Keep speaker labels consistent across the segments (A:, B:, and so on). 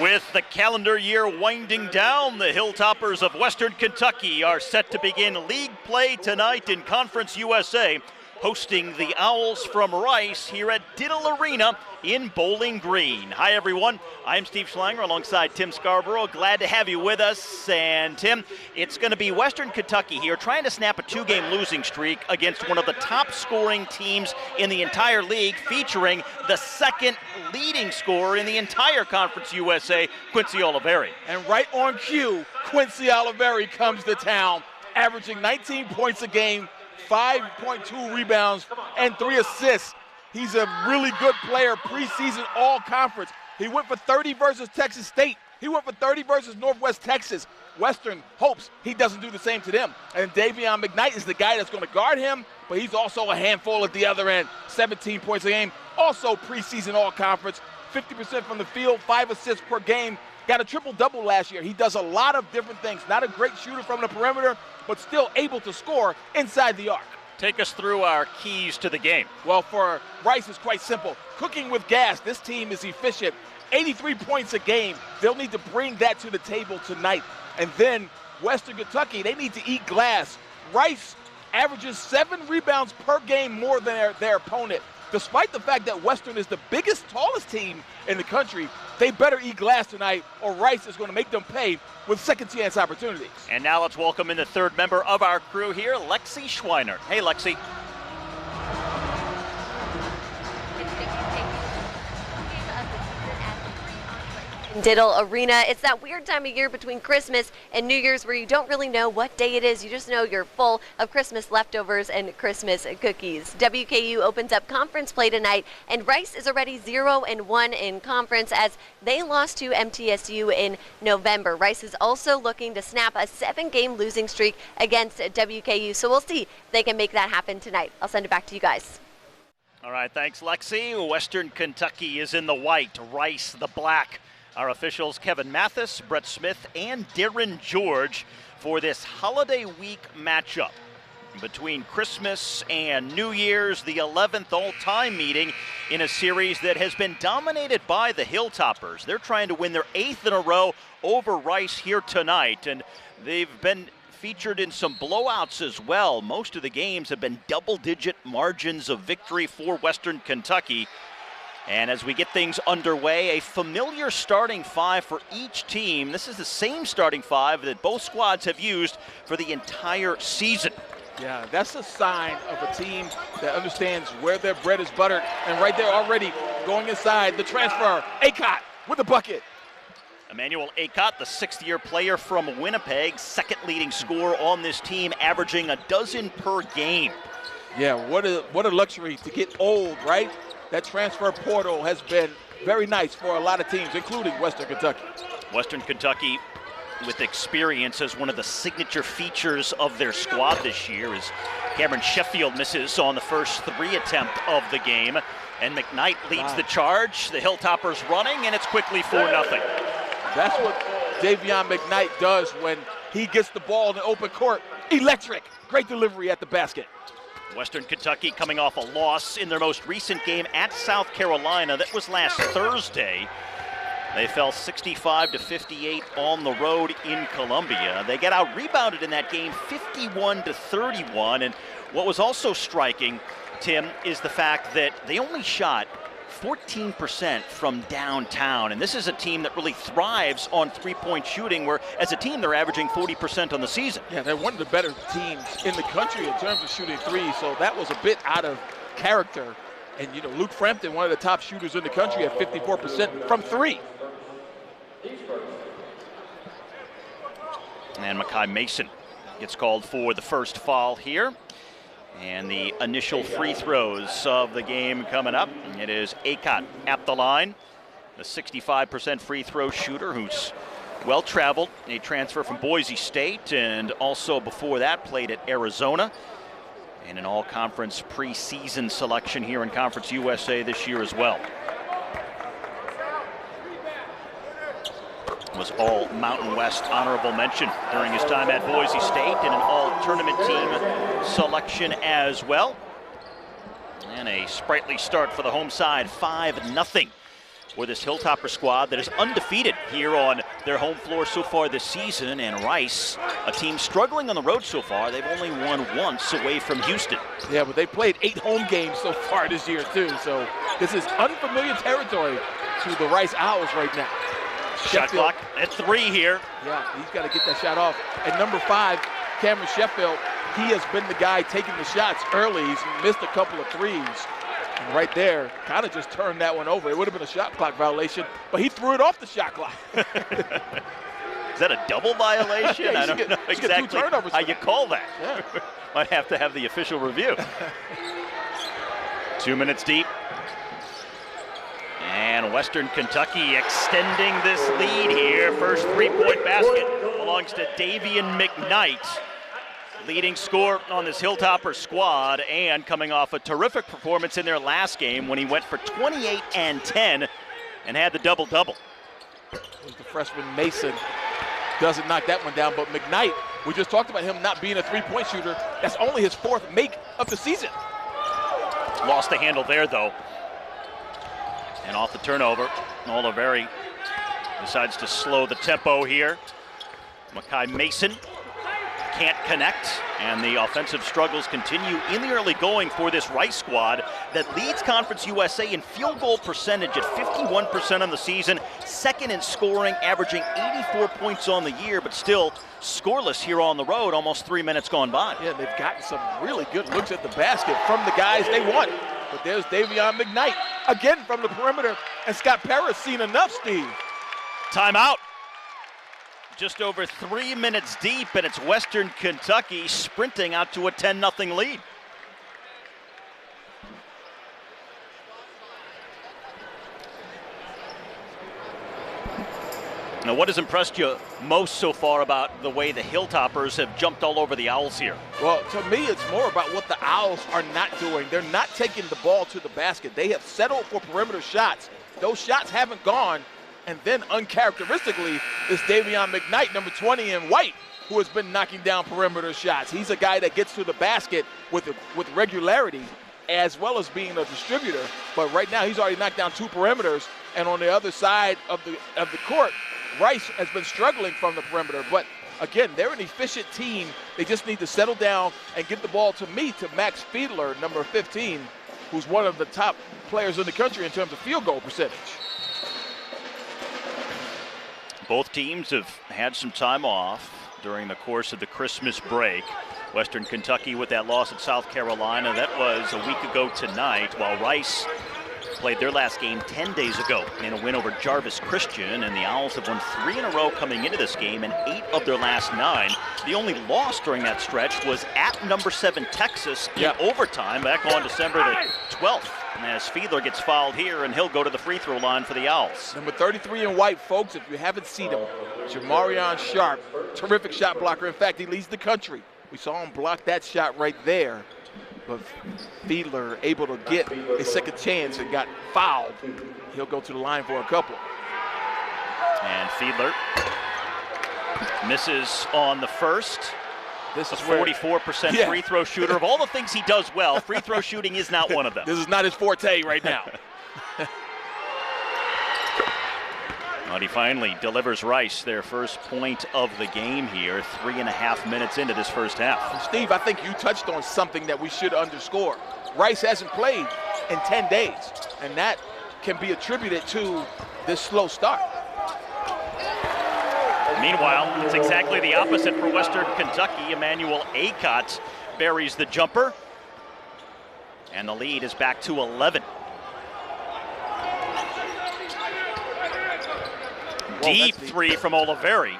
A: With the calendar year winding down, the Hilltoppers of Western Kentucky are set to begin league play tonight in Conference USA, hosting the Owls from Rice here at Diddle Arena in Bowling Green. Hi, everyone. I'm Steve Schlanger alongside Tim Scarborough. Glad to have you with us. And, Tim, it's going to be Western Kentucky here trying to snap a two-game losing streak against one of the top-scoring teams in the entire league, featuring the second leading scorer in the entire Conference USA, Quincy Oliveri.
B: And right on cue, Quincy Oliveri comes to town, averaging 19 points a game, 5.2 rebounds, and 3 assists. He's a really good player, preseason all-conference. He went for 30 versus Texas State. He went for 30 versus Northwest Texas. Western hopes he doesn't do the same to them. And Davion McKnight is the guy that's going to guard him, but he's also a handful at the other end. 17 points a game, also preseason all-conference, 50% from the field, 5 assists per game. Got a triple-double last year. He does a lot of different things. Not a great shooter from the perimeter, but still able to score inside the arc.
A: Take us through our keys to the game.
B: Well, for Rice, it's quite simple. Cooking with gas, this team is efficient. 83 points a game. They'll need to bring that to the table tonight. And then Western Kentucky, they need to eat glass. Rice averages 7 rebounds per game more than their opponent. Despite the fact that Western is the biggest, tallest team in the country, they better eat glass tonight or Rice is going to make them pay with second chance opportunities.
A: And now let's welcome in the third member of our crew here, Lexi Schweiner. Hey, Lexi.
C: Diddle Arena. It's that weird time of year between Christmas and New Year's where you don't really know what day it is. You just know you're full of Christmas leftovers and Christmas cookies. WKU opens up conference play tonight, and Rice is already 0-1 in conference as they lost to MTSU in November. Rice is also looking to snap a 7-game losing streak against WKU, so we'll see if they can make that happen tonight. I'll send it back to you guys.
A: All right, thanks, Lexi. Western Kentucky is in the white, Rice the black. Our officials, Kevin Mathis, Brett Smith, and Darren George for this holiday week matchup between Christmas and New Year's, the 11th all-time meeting in a series that has been dominated by the Hilltoppers. They're trying to win their 8th in a row over Rice here tonight, and they've been featured in some blowouts as well. Most of the games have been double-digit margins of victory for Western Kentucky. And as we get things underway, a familiar starting 5 for each team. This is the same starting 5 that both squads have used for the entire season.
B: Yeah, that's a sign of a team that understands where their bread is buttered. And right there already going inside, the transfer, Acott with the bucket.
A: Emmanuel Acott, the 6th-year player from Winnipeg, second leading scorer on this team, averaging a dozen per game.
B: Yeah, what a luxury to get old, right? That transfer portal has been very nice for a lot of teams, including Western Kentucky.
A: Western Kentucky, with experience as one of the signature features of their squad this year, as Cameron Sheffield misses on the first 3 attempt of the game. And McKnight leads the charge. The Hilltoppers running, and it's quickly 4-0.
B: That's what Davion McKnight does when he gets the ball in the open court. Electric. Great delivery at the basket.
A: Western Kentucky coming off a loss in their most recent game at South Carolina. That was last Thursday. They fell 65-58 on the road in Columbia. They got out-rebounded in that game 51-31. And what was also striking, Tim, is the fact that they only shot 14% from downtown, and this is a team that really thrives on three-point shooting, where as a team they're averaging 40% on the season.
B: Yeah, they're one of the better teams in the country in terms of shooting threes, so that was a bit out of character. And you know, Luke Frampton, one of the top shooters in the country at 54% from 3.
A: And Makai Mason gets called for the first foul here. And the initial free throws of the game coming up. It is Acott at the line, the 65% free throw shooter who's well-traveled. A transfer from Boise State, and also before that played at Arizona. And an all-conference preseason selection here in Conference USA this year as well. Was all Mountain West honorable mention during his time at Boise State, and an all-tournament team selection as well. And a sprightly start for the home side, 5-0 for this Hilltopper squad that is undefeated here on their home floor so far this season. And Rice, a team struggling on the road so far, they've only won once away from Houston.
B: Yeah, but they played 8 home games so far this year too, so this is unfamiliar territory to the Rice Owls right now.
A: Shot clock at 3 here.
B: Yeah, he's got to get that shot off. At number 5, Cameron Sheffield, he has been the guy taking the shots early. He's missed a couple of threes. And right there, kind of just turned that one over. It would have been a shot clock violation, but he threw it off the shot clock.
A: Is that a double violation?
B: Yeah,
A: I don't know exactly how you call that.
B: Yeah.
A: Might have to have the official review. 2 minutes deep. And Western Kentucky extending this lead here. First three-point basket belongs to Davian McKnight, leading scorer on this Hilltopper squad, and coming off a terrific performance in their last game when he went for 28 and 10 and had the double-double.
B: The freshman Mason doesn't knock that one down, but McKnight, we just talked about him not being a three-point shooter. That's only his 4th make of the season.
A: Lost the handle there, though. And off the turnover, Oliveri decides to slow the tempo here. Makai Mason can't connect, and the offensive struggles continue in the early going for this Rice squad that leads Conference USA in field goal percentage at 51% on the season, second in scoring, averaging 84 points on the year, but still scoreless here on the road, almost 3 minutes gone by.
B: Yeah, they've gotten some really good looks at the basket from the guys they want. But there's Davion McKnight, again from the perimeter, and Scott Parrish seen enough, Steve.
A: Timeout. Just over 3 minutes deep, and it's Western Kentucky sprinting out to a 10-0 lead. Now, what has impressed you most so far about the way the Hilltoppers have jumped all over the Owls here?
B: Well, to me, it's more about what the Owls are not doing. They're not taking the ball to the basket. They have settled for perimeter shots. Those shots haven't gone. And then, uncharacteristically, is Davion McKnight, number 20 in white, who has been knocking down perimeter shots. He's a guy that gets to the basket with regularity, as well as being a distributor. But right now, he's already knocked down 2 perimeters. And on the other side of the court, Rice has been struggling from the perimeter. But again, they're an efficient team. They just need to settle down and get the ball to Max Fiedler, number 15, who's one of the top players in the country in terms of field goal percentage.
A: Both teams have had some time off during the course of the Christmas break. Western Kentucky with that loss at South Carolina. That was a week ago tonight, while Rice played their last game 10 days ago in a win over Jarvis Christian, and the Owls have won 3 in a row coming into this game and 8 of their last 9. The only loss during that stretch was at number 7 Texas in overtime back on December the 12th. And as Fiedler gets fouled here, and he'll go to the free throw line for the Owls.
B: Number 33 in white, folks, if you haven't seen him, Jamarion Sharp, terrific shot blocker. In fact, he leads the country. We saw him block that shot right there. But Fiedler able to get a second chance and got fouled. He'll go to the line for a couple.
A: And Fiedler misses on the first.
B: This is
A: a 44% free throw shooter. Of all the things he does well, free throw shooting is not one of them.
B: This is not his forte right now.
A: But he finally delivers Rice their first point of the game here, 3.5 minutes into this first half.
B: And Steve, I think you touched on something that we should underscore. Rice hasn't played in 10 days, and that can be attributed to this slow start.
A: Meanwhile, it's exactly the opposite for Western Kentucky. Emmanuel Acott buries the jumper, and the lead is back to 11. Deep three from Oliveri.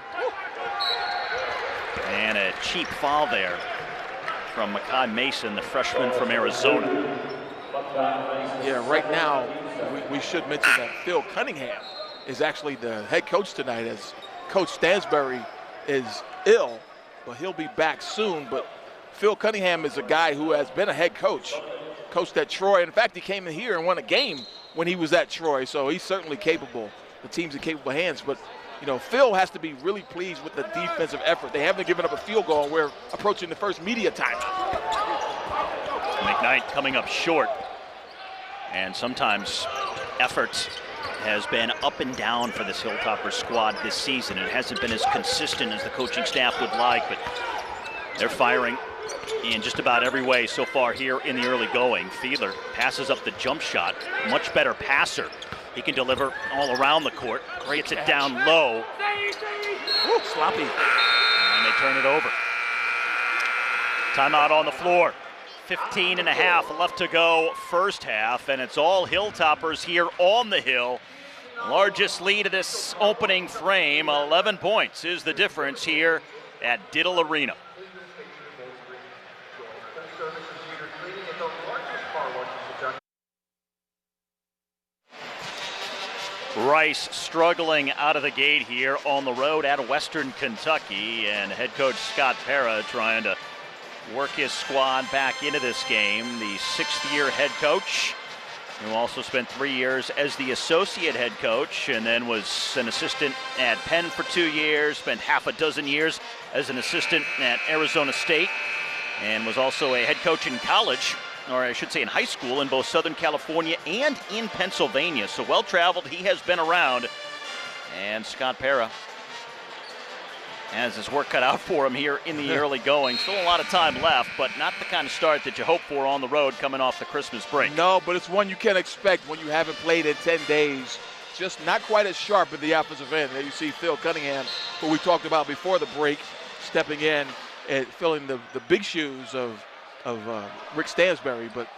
A: And a cheap foul there from Makai Mason, the freshman from Arizona.
B: Yeah, right now, we should mention that Phil Cunningham is actually the head coach tonight, as Coach Stansbury is ill, but he'll be back soon. But Phil Cunningham is a guy who has been a head coach, coached at Troy. In fact, he came in here and won a game when he was at Troy, so he's certainly capable. The team's in capable hands, but you know, Phil has to be really pleased with the defensive effort. They haven't given up a field goal, and we're approaching the first media timeout.
A: McKnight coming up short, and sometimes efforts has been up and down for this Hilltopper squad this season. It hasn't been as consistent as the coaching staff would like, but they're firing in just about every way so far here in the early going. Fiedler passes up the jump shot. Much better passer. He can deliver all around the court. Gets it down low.
B: Woo, sloppy.
A: And they turn it over. Timeout on the floor. 15 and a half left to go first half, and it's all Hilltoppers here on the hill. Largest lead of this opening frame, 11 points is the difference here at Diddle Arena. Rice struggling out of the gate here on the road at Western Kentucky, and head coach Scott Pera trying to work his squad back into this game. The sixth-year head coach, who also spent 3 years as the associate head coach and then was an assistant at Penn for 2 years, spent half a dozen years as an assistant at Arizona State, and was also a head coach in college, or I should say in high school, in both Southern California and in Pennsylvania. So well-traveled, he has been around, and Scott Pera has his work cut out for him here in the early going. Still a lot of time left, but not the kind of start that you hope for on the road coming off the Christmas break.
B: No, but it's one you can expect when you haven't played in 10 days. Just not quite as sharp at the offensive end. There you see Phil Cunningham, who we talked about before the break, stepping in and filling the big shoes of Rick Stansbury. But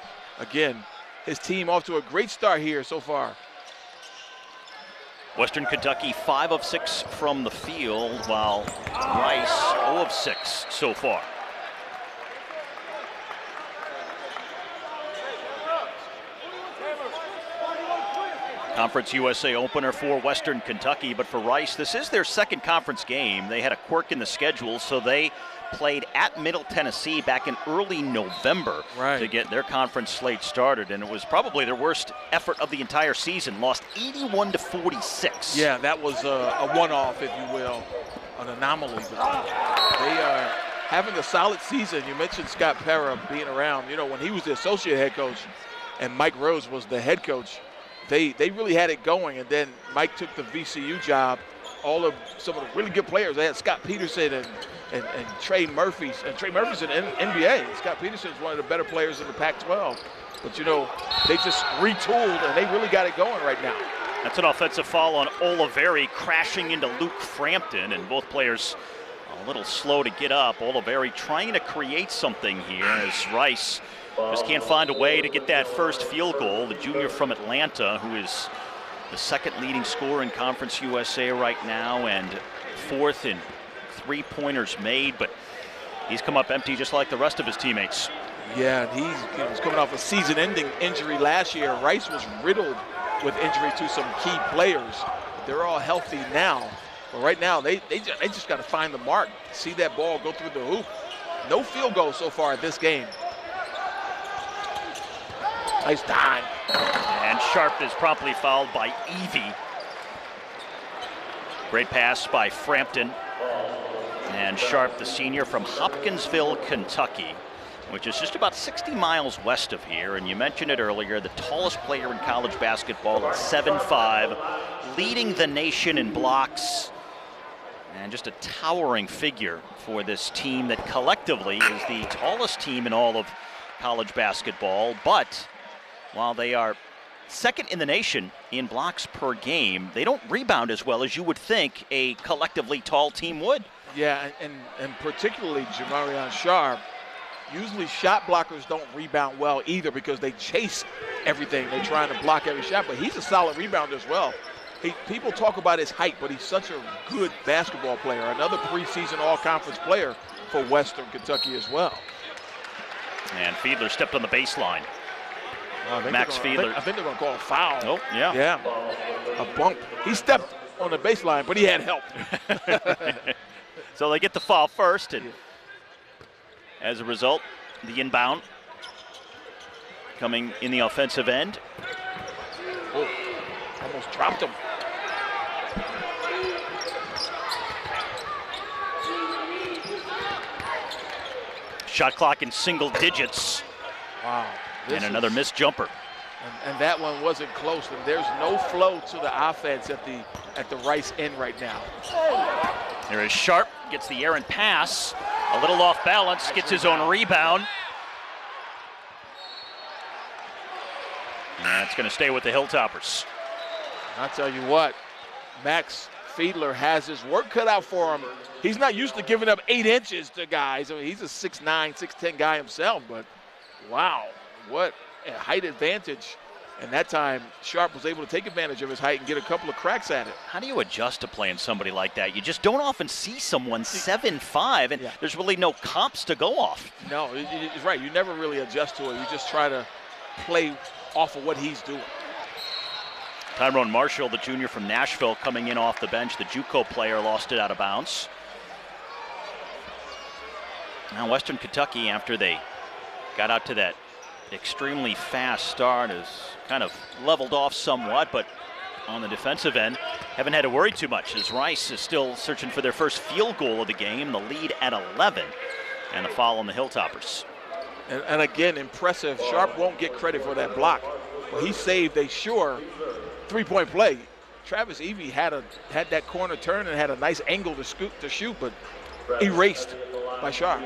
B: again, his team off to a great start here so far.
A: Western Kentucky 5 of 6 from the field, while Rice 0 of 6 so far. Conference USA opener for Western Kentucky, but for Rice, this is their second conference game. They had a quirk in the schedule, so they played at Middle Tennessee back in early November to get their conference slate started, and it was probably their worst effort of the entire season. Lost 81-46.
B: Yeah, that was a one-off, if you will, an anomaly. But they are having a solid season. You mentioned Scott Pera being around. You know, when he was the associate head coach and Mike Rose was the head coach, they really had it going, and then Mike took the VCU job. Some of the really good players. They had Scott Peterson and Trey Murphy. And Trey Murphy's in NBA. Scott Peterson is one of the better players in the Pac-12. But, you know, they just retooled, and they really got it going right now.
A: That's an offensive foul on Oliveri, crashing into Luke Frampton, and both players a little slow to get up. Oliveri trying to create something here as Rice just can't find a way to get that first field goal. The junior from Atlanta, who is the second leading scorer in Conference USA right now and fourth in three-pointers made, but he's come up empty just like the rest of his teammates.
B: Yeah, and he's coming off a season-ending injury last year. Rice was riddled with injury to some key players. They're all healthy now, but right now they just got to find the mark, see that ball go through the hoop. No field goal so far at this game. Nice time.
A: And Sharp is promptly fouled by Evie. Great pass by Frampton. And Sharp, the senior from Hopkinsville, Kentucky, which is just about 60 miles west of here. And you mentioned it earlier, the tallest player in college basketball at 7'5", leading the nation in blocks. And just a towering figure for this team that collectively is the tallest team in all of college basketball. But while they are second in the nation in blocks per game, they don't rebound as well as you would think a collectively tall team would.
B: Yeah, and particularly Jamarion Sharp. Usually shot blockers don't rebound well either because they chase everything. They're trying to block every shot, but he's a solid rebounder as well. People talk about his height, but he's such a good basketball player. Another preseason all-conference player for Western Kentucky as well.
A: And Fiedler stepped on the baseline. Max Fiedler.
B: I think they're going to call a foul.
A: Oh, yeah.
B: Yeah, a bump. He stepped on the baseline, but he had help.
A: So they get the foul first, and as a result, the inbound coming in the offensive end.
B: Oh, almost dropped him.
A: Shot clock in single digits.
B: Wow.
A: And another missed jumper.
B: And that one wasn't close. And there's no flow to the offense at the Rice end right now.
A: There is Sharp, gets the errant pass, a little off balance, gets his own rebound. And that's going to stay with the Hilltoppers.
B: I'll tell you what, Max Fiedler has his work cut out for him. He's not used to giving up 8 inches to guys. I mean, he's a 6'9", 6'10" guy himself, but wow, what a height advantage. And that time, Sharp was able to take advantage of his height and get a couple of cracks at it.
A: How do you adjust to playing somebody like that? You just don't often see someone 7'5", and there's really no comps to go off.
B: No, it's right. You never really adjust to it. You just try to play off of what he's doing.
A: Tyrone Marshall, the junior from Nashville, coming in off the bench. The JUCO player lost it out of bounds. Now Western Kentucky, after they got out to that extremely fast start, has kind of leveled off somewhat, but on the defensive end, haven't had to worry too much as Rice is still searching for their first field goal of the game, the lead at 11, and the foul on the Hilltoppers.
B: And again, impressive. Sharp won't get credit for that block. Well, he saved a sure three-point play. Travis Evie had that corner turn and had a nice angle to shoot, but erased by Sharp.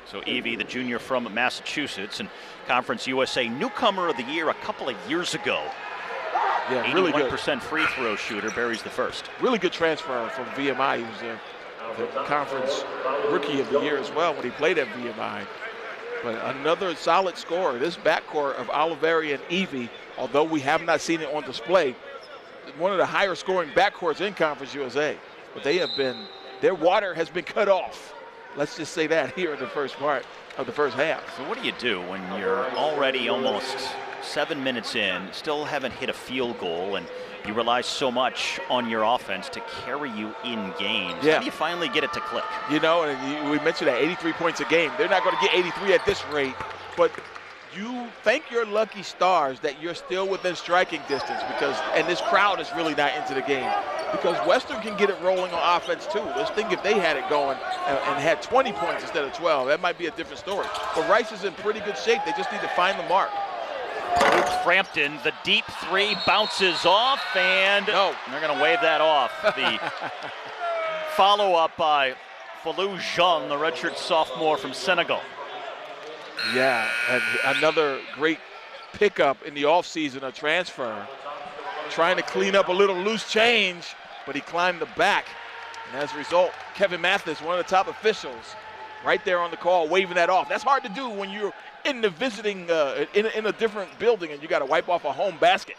A: So Evie, the junior from Massachusetts, and Conference USA Newcomer of the Year a couple of years ago.
B: Yeah, really good.
A: 81% free throw shooter, buries the first.
B: Really good transfer from VMI. He was the Conference Rookie of the Year as well when he played at VMI. But another solid scorer. This backcourt of Oliveri and Evie, although we have not seen it on display, one of the higher scoring backcourts in Conference USA. But their water has been cut off. Let's just say that here in the first part of the first half.
A: So what do you do when you're already almost 7 minutes in, still haven't hit a field goal, and you rely so much on your offense to carry you in games?
B: Yeah.
A: How do you finally get it to click?
B: You know, and we mentioned that 83 points a game. They're not going to get 83 at this rate, but you thank your lucky stars that you're still within striking distance and this crowd is really not into the game, because Western can get it rolling on offense too. Let's think if they had it going and had 20 points instead of 12, that might be a different story. But Rice is in pretty good shape. They just need to find the mark.
A: Luke Frampton, the deep three bounces off, and
B: no.
A: They're going to wave that off. The follow-up by Falou Zhang, the redshirt sophomore from Senegal.
B: Yeah, and another great pickup in the offseason, a transfer. Trying to clean up a little loose change, but he climbed the back. And as a result, Kevin Mathis, one of the top officials, right there on the call, waving that off. That's hard to do when you're in the visiting, in a different building and you got to wipe off a home basket.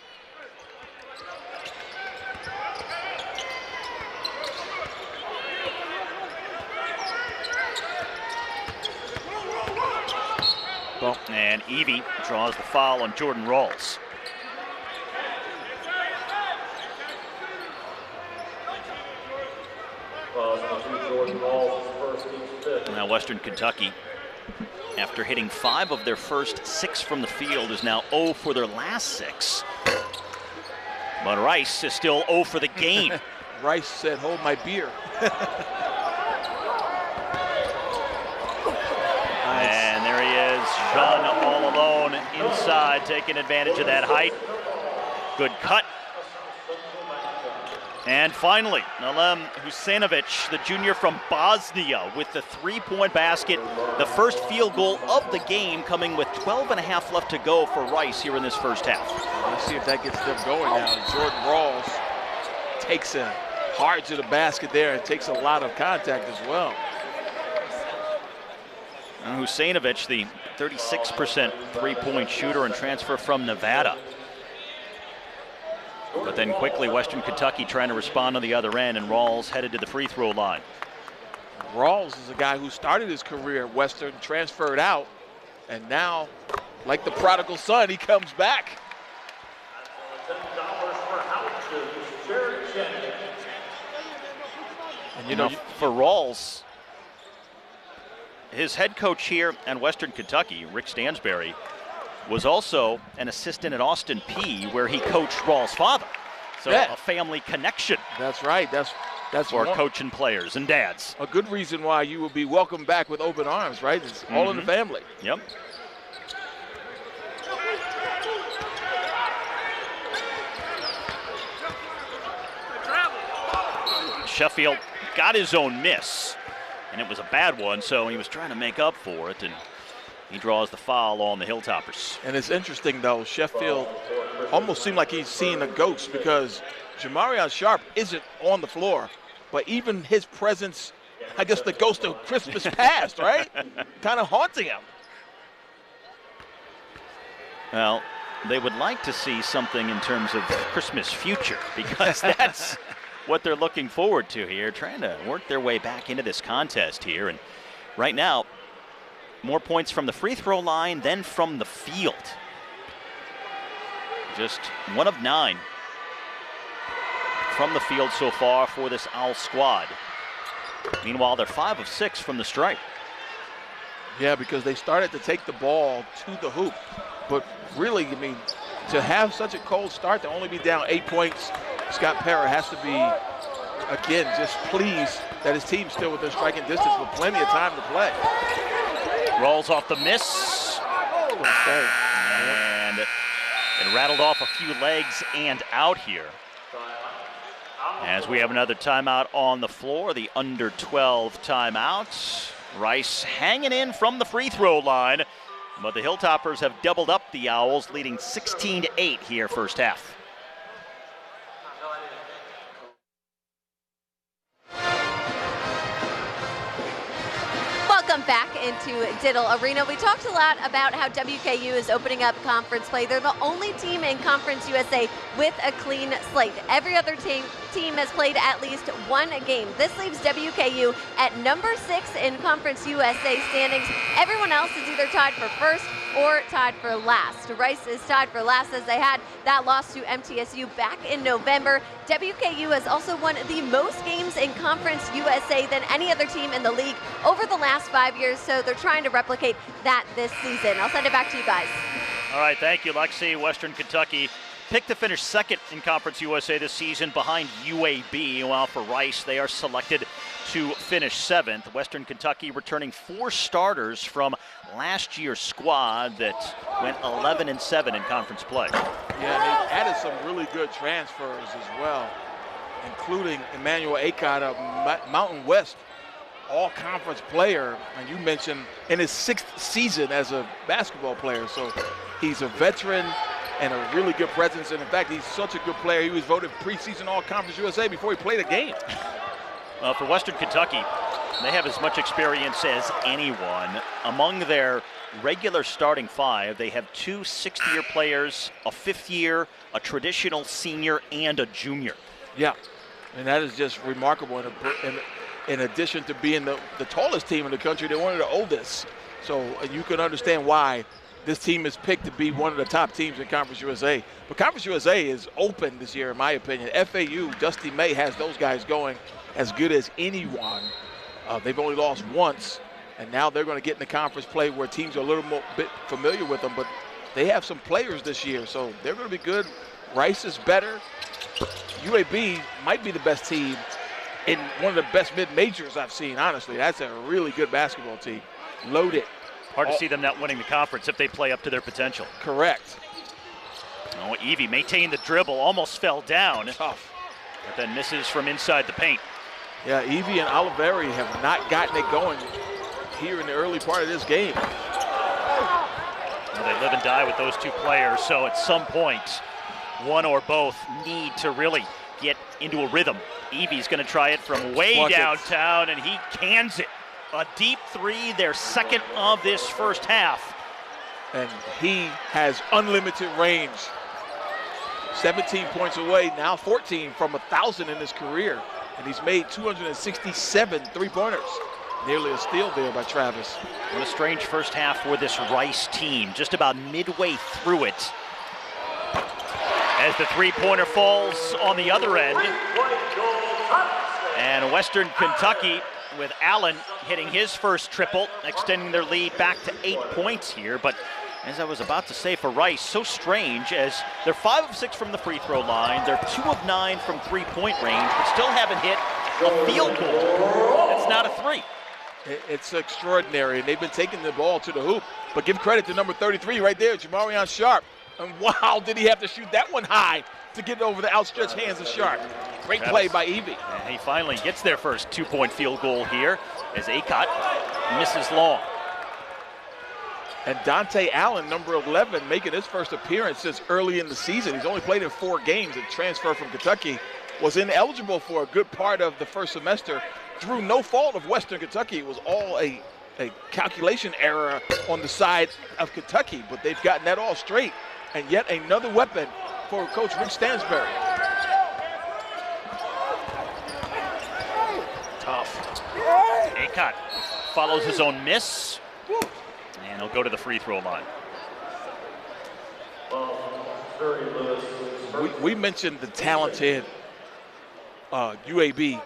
A: And Evie draws the foul on Jordan Rawls. Now Western Kentucky, after hitting 5 of their first 6 from the field, is now 0 for their last 6. But Rice is still 0 for the game.
B: Rice said, hold my beer.
A: And there he is, Zhang all alone inside, taking advantage of that height. Good cut. And finally, Alem Husanovic, the junior from Bosnia, with the three-point basket. The first field goal of the game, coming with 12 and a half left to go for Rice here in this first half.
B: Let's see if that gets them going now. Jordan Rawls takes it hard to the basket there and takes a lot of contact as well.
A: Husanovic, the 36% three-point shooter and transfer from Nevada. But then quickly, Western Kentucky trying to respond on the other end, and Rawls headed to the free throw line.
B: Rawls is a guy who started his career at Western, transferred out, and now, like the prodigal son, he comes back.
A: And you know, for Rawls, his head coach here at Western Kentucky, Rick Stansberry, was also an assistant at Austin Peay, where he coached Rawls' father. So a family connection.
B: That's right. That's
A: for coaching players and dads.
B: A good reason why you will be welcomed back with open arms, right? It's all in the family.
A: Yep. Sheffield got his own miss, and it was a bad one, so he was trying to make up for it, and he draws the foul on the Hilltoppers.
B: And it's interesting, though, Sheffield almost seemed like he's seeing a ghost because Jamarion Sharp isn't on the floor, but even his presence, I guess the ghost of Christmas past, right? Kind of haunting him.
A: Well, they would like to see something in terms of Christmas future, because that's what they're looking forward to here, trying to work their way back into this contest here. And right now, more points from the free throw line than from the field. Just 1 of 9 from the field so far for this Owl squad. Meanwhile, they're 5 of 6 from the stripe.
B: Yeah, because they started to take the ball to the hoop. But really, I mean, to have such a cold start, to only be down 8 points, Scott Parra has to be, again, just pleased that his team's still within striking distance with plenty of time to play.
A: Rolls off the miss. And it rattled off a few legs and out here. As we have another timeout on the floor, the under 12 timeout. Rice hanging in from the free throw line, but the Hilltoppers have doubled up the Owls, leading 16-8 here first half.
C: Welcome back into Diddle Arena. We talked a lot about how WKU is opening up conference play. They're the only team in Conference USA with a clean slate. Every other team has played at least one game. This leaves WKU at number 6 in Conference USA standings. Everyone else is either tied for first or tied for last. Rice is tied for last as they had that loss to MTSU back in November. WKU has also won the most games in Conference USA than any other team in the league over the last 5 years, so they're trying to replicate that this season. I'll send it back to you guys.
A: All right, thank you, Lexi. Western Kentucky picked to finish second in Conference USA this season behind UAB, while for Rice, they are selected to finish 7th. Western Kentucky returning 4 starters from last year's squad that went 11-7 in conference play.
B: Yeah, they added some really good transfers as well, including Emmanuel Akot of Mountain West, all-conference player, and you mentioned in his 6th season as a basketball player, so he's a veteran and a really good presence, and in fact, he's such a good player, he was voted preseason All-Conference USA before he played a game.
A: Well, for Western Kentucky, they have as much experience as anyone. Among their regular starting 5, they have 2 6th-year players, a 5th-year, a traditional senior, and a junior.
B: Yeah, and that is just remarkable. In addition to being the tallest team in the country, they're one of the oldest. So you can understand why this team is picked to be one of the top teams in Conference USA. But Conference USA is open this year, in my opinion. FAU, Dusty May has those guys going as good as anyone. They've only lost once, and now they're going to get in the conference play where teams are a little bit familiar with them. But they have some players this year, so they're going to be good. Rice is better. UAB might be the best team in one of the best mid-majors I've seen, honestly. That's a really good basketball team. Loaded.
A: Hard to see them not winning the conference if they play up to their potential.
B: Correct.
A: Oh, Evie maintained the dribble, almost fell down.
B: Tough.
A: But then misses from inside the paint.
B: Yeah, Evie and Oliveri have not gotten it going here in the early part of this game.
A: Well, they live and die with those 2 players, so at some point, one or both need to really get into a rhythm. Evie's going to try it from way downtown, and he cans it. A deep 3, their 2nd of this first half.
B: And he has unlimited range. 17 points away, now 14 from 1,000 in his career. And he's made 267 three-pointers. Nearly a steal there by Travis.
A: What a strange first half for this Rice team. Just about midway through it, as the three-pointer falls on the other end. And Western Kentucky, with Allen hitting his first triple, extending their lead back to 8 points here. But as I was about to say for Rice, so strange as they're 5 of 6 from the free throw line. They're 2 of 9 from three-point range, but still haven't hit a field goal. It's not a 3.
B: It's extraordinary, and they've been taking the ball to the hoop. But give credit to number 33 right there, Jamarion Sharp. And wow, did he have to shoot that one high to get over the outstretched hands of Sharp. Great play by Evie.
A: And he finally gets their first 2-point field goal here as Acott misses long.
B: And Dante Allen, number 11, making his first appearance since early in the season. He's only played in 4 games. A transfer from Kentucky, was ineligible for a good part of the first semester through no fault of Western Kentucky. It was all a calculation error on the side of Kentucky, but they've gotten that all straight. And yet another weapon for Coach Rick Stansbury.
A: Tough. Acott follows his own miss, and he'll go to the free throw line.
B: We mentioned the talented UAB,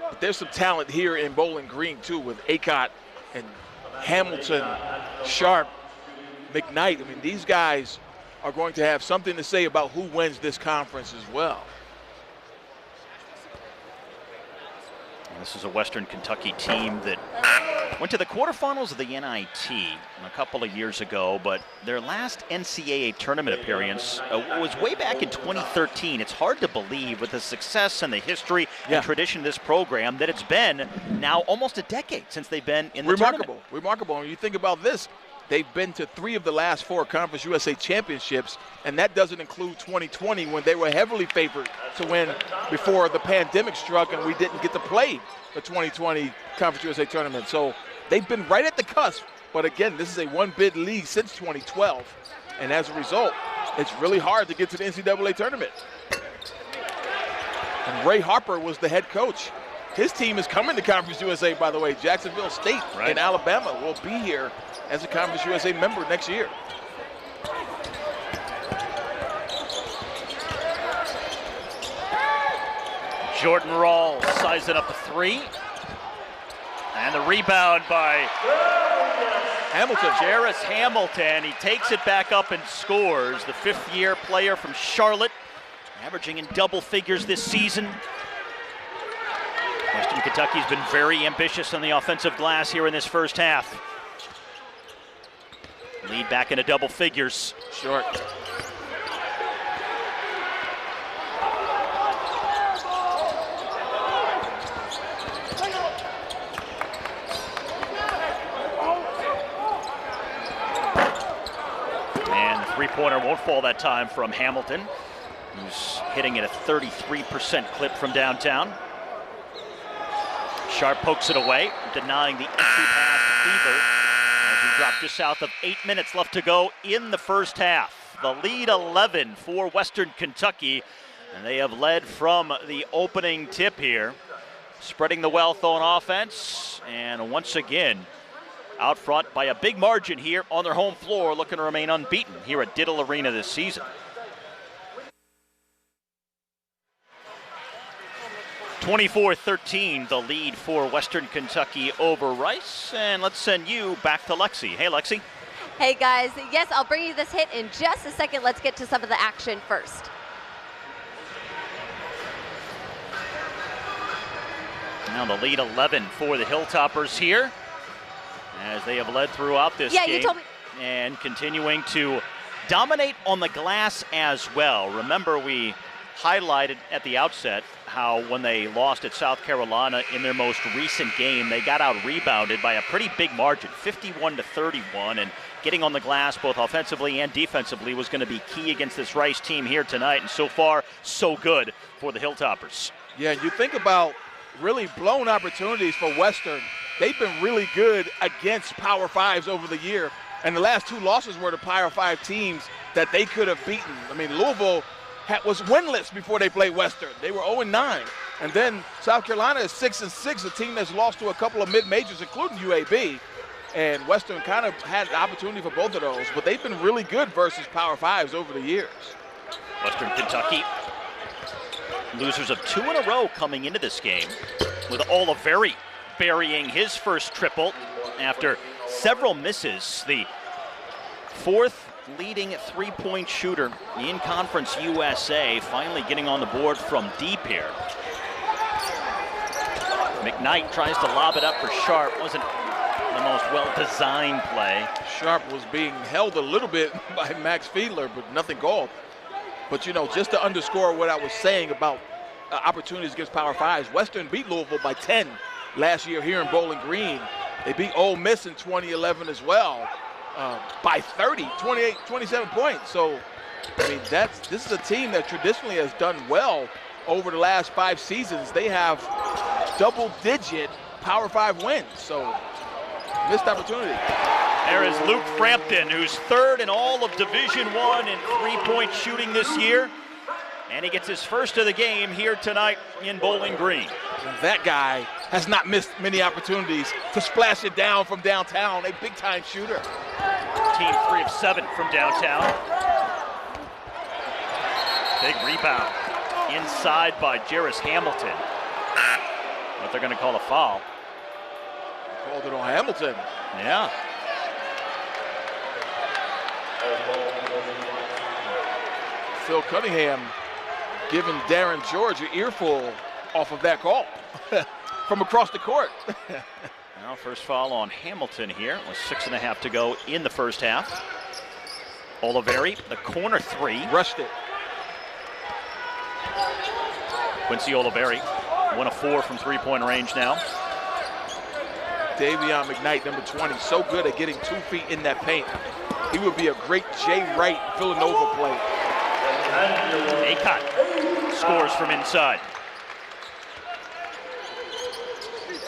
B: but there's some talent here in Bowling Green too, with Acott and Hamilton, Sharp, McKnight. I mean, these guys are going to have something to say about who wins this conference as well.
A: This is a Western Kentucky team that went to the quarterfinals of the NIT a couple of years ago, but their last NCAA tournament appearance was way back in 2013. It's hard to believe with the success and the history and tradition of this program that it's been now almost a decade since they've been in the tournament.
B: Remarkable. When you think about this, they've been to 3 of the last 4 Conference USA championships, and that doesn't include 2020 when they were heavily favored to win before the pandemic struck and we didn't get to play the 2020 Conference USA tournament. So they've been right at the cusp, but again, this is a one-bid league since 2012, and as a result, it's really hard to get to the NCAA tournament. And Ray Harper was the head coach. His team is coming to Conference USA, by the way. Jacksonville State in Alabama will be here as a Conference USA member next year.
A: Jordan Rawls sizing up a 3. And the rebound by
B: Hamilton.
A: Jarris Hamilton. He takes it back up and scores. The 5th-year player from Charlotte, averaging in double figures this season. Western Kentucky's been very ambitious on the offensive glass here in this first half. Lead back into double figures.
B: Short.
A: And the 3-pointer won't fall that time from Hamilton, who's hitting at a 33% clip from downtown. Sharp pokes it away, denying the entry pass to Fever. As we drop just south of 8 minutes left to go in the first half. The lead 11 for Western Kentucky, and they have led from the opening tip here. Spreading the wealth on offense, and once again, out front by a big margin here on their home floor, looking to remain unbeaten here at Diddle Arena this season. 24-13, the lead for Western Kentucky over Rice. And let's send you back to Lexi. Hey, Lexi.
C: Hey, guys. Yes, I'll bring you this hit in just a second. Let's get to some of the action first.
A: Now the lead 11 for the Hilltoppers here, as they have led throughout this game.
C: You told me.
A: And continuing to dominate on the glass as well. Remember, we highlighted at the outset how when they lost at South Carolina in their most recent game, they got out rebounded by a pretty big margin, 51-31, and getting on the glass both offensively and defensively was going to be key against this Rice team here tonight, and so far, so good for the Hilltoppers.
B: Yeah, you think about really blown opportunities for Western. They've been really good against Power Fives over the year, and the last 2 losses were to Power 5 teams that they could have beaten. I mean, Louisville was winless before they played Western. They were 0-9. And then South Carolina is 6-6, a team that's lost to a couple of mid-majors, including UAB. And Western kind of had the opportunity for both of those, but they've been really good versus Power Fives over the years.
A: Western Kentucky, losers of 2 in a row coming into this game, with Oliveri burying his first triple after several misses. The 4th leading 3-point shooter in Conference USA, finally getting on the board from deep here. McKnight tries to lob it up for Sharp. Wasn't the most well-designed play.
B: Sharp was being held a little bit by Max Fiedler, but nothing called. But, you know, just to underscore what I was saying about opportunities against Power Fives, Western beat Louisville by 10 last year here in Bowling Green. They beat Ole Miss in 2011 as well by 30, 28, 27 points. So, I mean, this is a team that traditionally has done well over the last 5 seasons. They have double-digit Power 5 wins, so missed opportunity.
A: There is Luke Frampton, who's 3rd in all of Division I in three-point shooting this year. And he gets his first of the game here tonight in Bowling Green.
B: And that guy has not missed many opportunities to splash it down from downtown, a big-time shooter.
A: Team 3 of 7 from downtown. Big rebound. Inside by Jarris Hamilton. But they're going to call a foul.
B: Called it on Hamilton.
A: Yeah.
B: Phil Cunningham giving Darren George an earful off of that call from across the court.
A: Now first foul on Hamilton here with 6.5 to go in the first half. Oliveri, the corner 3.
B: Rushed it.
A: Quincy Oliveri, 1 of 4 from three-point range now.
B: Davion McKnight, number 20, so good at getting 2 feet in that paint. He would be a great Jay Wright Villanova play.
A: Aycott scores from inside.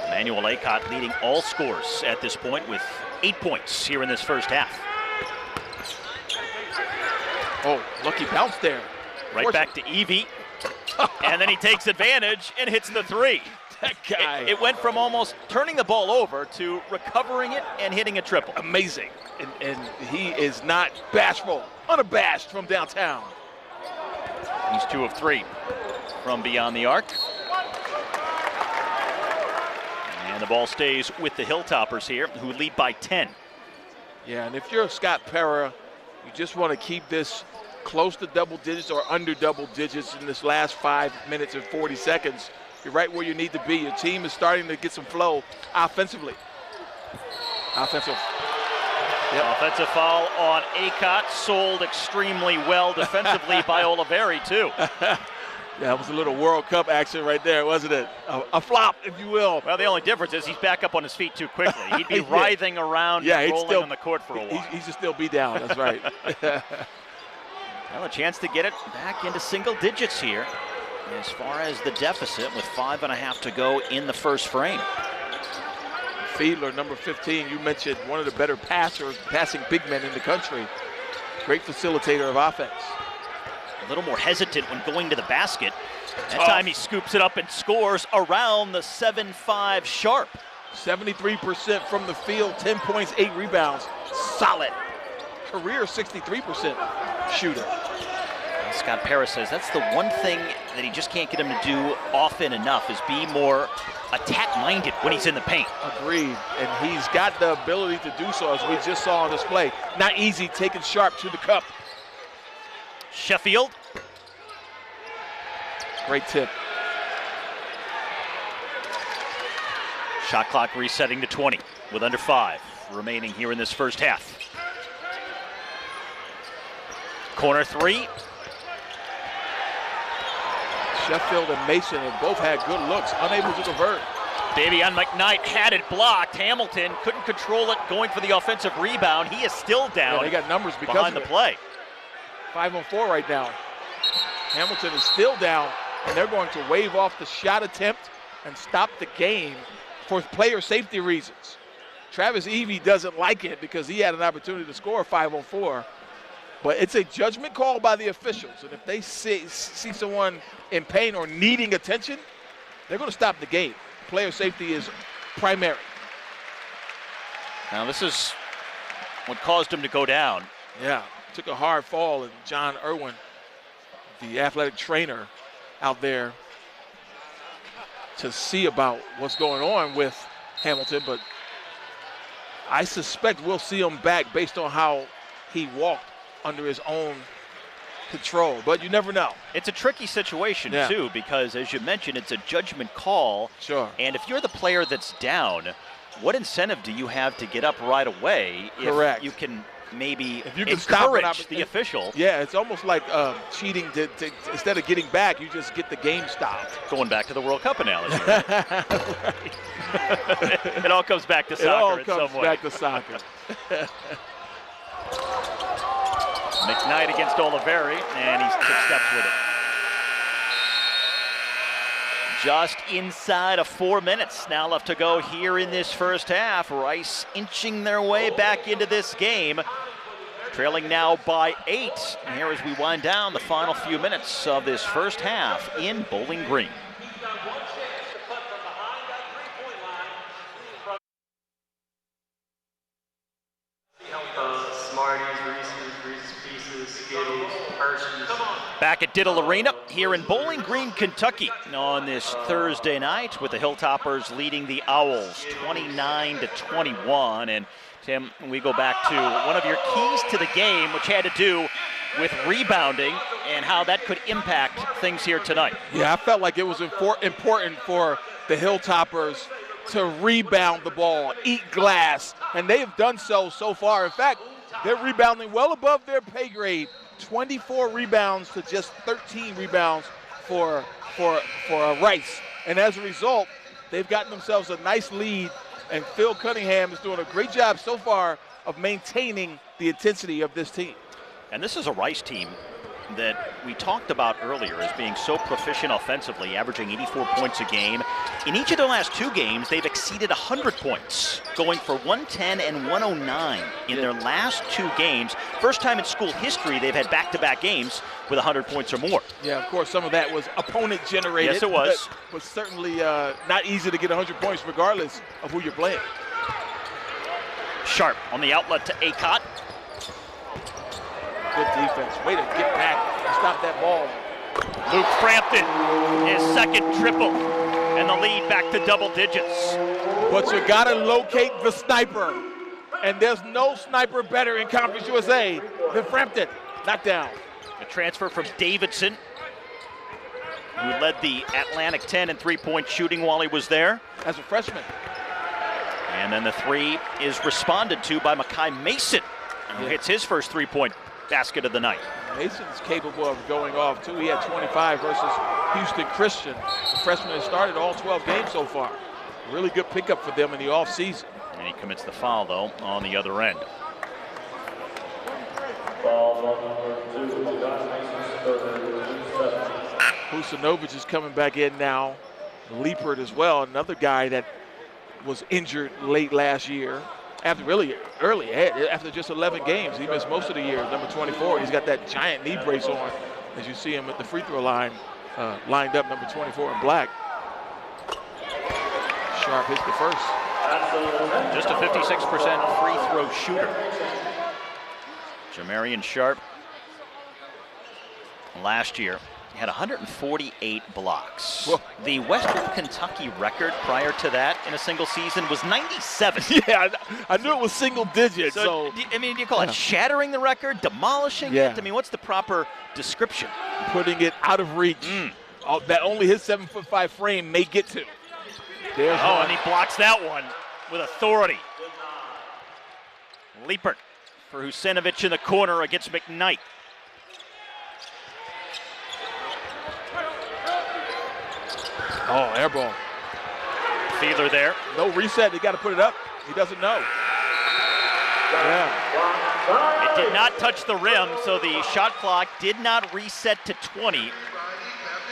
A: Emmanuel Aycott leading all scores at this point with 8 points here in this first half.
B: Oh, lucky bounce there.
A: Right back to Evie. And then he takes advantage and hits the 3.
B: That guy.
A: It went from almost turning the ball over to recovering it and hitting a triple.
B: Amazing. And he is not bashful, unabashed from downtown.
A: He's 2 of 3 from beyond the arc. And the ball stays with the Hilltoppers here, who lead by 10.
B: Yeah, and if you're Scott Pera, you just want to keep this close to double digits or under double digits in this last 5 minutes and 40 seconds. You're right where you need to be. Your team is starting to get some flow offensively. Offensive.
A: Yep. Offensive foul on Aycott, sold extremely well defensively by Oliveri, too.
B: That was a little World Cup action right there, wasn't it? A flop, if you will.
A: Well, the only difference is he's back up on his feet too quickly. He'd be writhing around and rolling on the court for a while.
B: He should still be down, that's right.
A: Well, a chance to get it back into single digits here as far as the deficit with 5.5 to go in the first frame.
B: Fiedler, number 15, you mentioned one of the better passing big men in the country. Great facilitator of offense.
A: A little more hesitant when going to the basket. That time he scoops it up and scores around the 7-5 sharp.
B: 73% from the field, 10 points, 8 rebounds. Solid. Career 63% shooter.
A: Scott Pera says that's the one thing that he just can't get him to do often enough is be more attack-minded when he's in the paint.
B: Agreed, and he's got the ability to do so, as we just saw on display. Not easy taking Sharp to the cup.
A: Sheffield.
B: Great tip.
A: Shot clock resetting to 20 with under 5 remaining here in this first half. Corner 3.
B: Sheffield and Mason have both had good looks, unable to convert.
A: Davion McKnight had it blocked. Hamilton couldn't control it, going for the offensive rebound. He is still down.
B: Yeah, they got numbers because
A: behind
B: of
A: the play.
B: 5 on 4 right now. Hamilton is still down, and they're going to wave off the shot attempt and stop the game for player safety reasons. Travis Evie doesn't like it because he had an opportunity to score 5 on 4. But it's a judgment call by the officials. And if they see someone in pain or needing attention, they're going to stop the game. Player safety is primary.
A: Now this is what caused him to go down.
B: Yeah, took a hard fall, and John Irwin, the athletic trainer out there to see about what's going on with Hamilton. But I suspect we'll see him back based on how he walked under his own control, but you never know.
A: It's a tricky situation too, because as you mentioned, it's a judgment call.
B: Sure.
A: And if you're the player that's down, what incentive do you have to get up right away?
B: Correct.
A: If you can maybe
B: if you can stop
A: encourage the official.
B: Yeah, it's almost like cheating. To instead of getting back, you just get the game stopped.
A: Going back to the World Cup analogy. Right? It all comes back to soccer in some way.
B: It all comes back to soccer.
A: McKnight against Oliveri, and he's took steps with it. Just inside of 4 minutes now left to go here in this first half. Rice inching their way back into this game, trailing now by 8. And here as we wind down the final few minutes of this first half in Bowling Green. Back at Diddle Arena here in Bowling Green, Kentucky on this Thursday night with the Hilltoppers leading the Owls 29-21. And Tim, we go back to one of your keys to the game, which had to do with rebounding and how that could impact things here tonight.
B: Yeah, I felt like it was important for the Hilltoppers to rebound the ball, eat glass, and they have done so far. In fact, they're rebounding well above their pay grade. 24 rebounds to just 13 rebounds for Rice. And as a result, they've gotten themselves a nice lead, and Phil Cunningham is doing a great job so far of maintaining the intensity of this team.
A: And this is a Rice team that we talked about earlier as being so proficient offensively, averaging 84 points a game. In each of their last 2 games, they've exceeded 100 points, going for 110 and 109 in their last 2 games. First time in school history they've had back-to-back games with 100 points or more.
B: Yeah, of course, some of that was opponent-generated.
A: Yes, it was.
B: But certainly not easy to get 100 points regardless of who you're playing.
A: Sharp on the outlet to Acott.
B: Good defense. Way to get back and stop that ball.
A: Luke Frampton, his second triple, and the lead back to double digits.
B: But you got to locate the sniper. And there's no sniper better in Conference USA than Frampton. Knocked down.
A: A transfer from Davidson, who led the Atlantic 10 in three-point shooting while he was there.
B: As a freshman.
A: And then the 3 is responded to by Makai Mason, who hits his first three-point basket of the night.
B: Mason's capable of going off, too. He had 25 versus Houston Christian. The freshman has started all 12 games so far. Really good pickup for them in the offseason.
A: And he commits the foul, though, on the other end.
B: Husanovic is coming back in now. Liepert as well, another guy that was injured late last year. After really early, after just 11 games, he missed most of the year. Number 24, he's got that giant knee brace on, as you see him at the free throw line, lined up, number 24 in black. Sharp hits the first.
A: Just a 56% free throw shooter. Jamarian Sharp, last year, had 148 blocks.
B: Whoa.
A: The Western Kentucky record prior to that in a single season was 97.
B: Yeah, I knew it was single digits. So
A: I mean, do you call it shattering the record, demolishing it? I mean, what's the proper description?
B: Putting it out of reach. That only his 7'5" frame may get to. There's one.
A: And he blocks that one with authority. Liepert for Husanovic in the corner against McKnight.
B: Oh, air ball.
A: Fiedler there.
B: No reset. He got to put it up. He doesn't know. Yeah.
A: It did not touch the rim, so the shot clock did not reset to 20.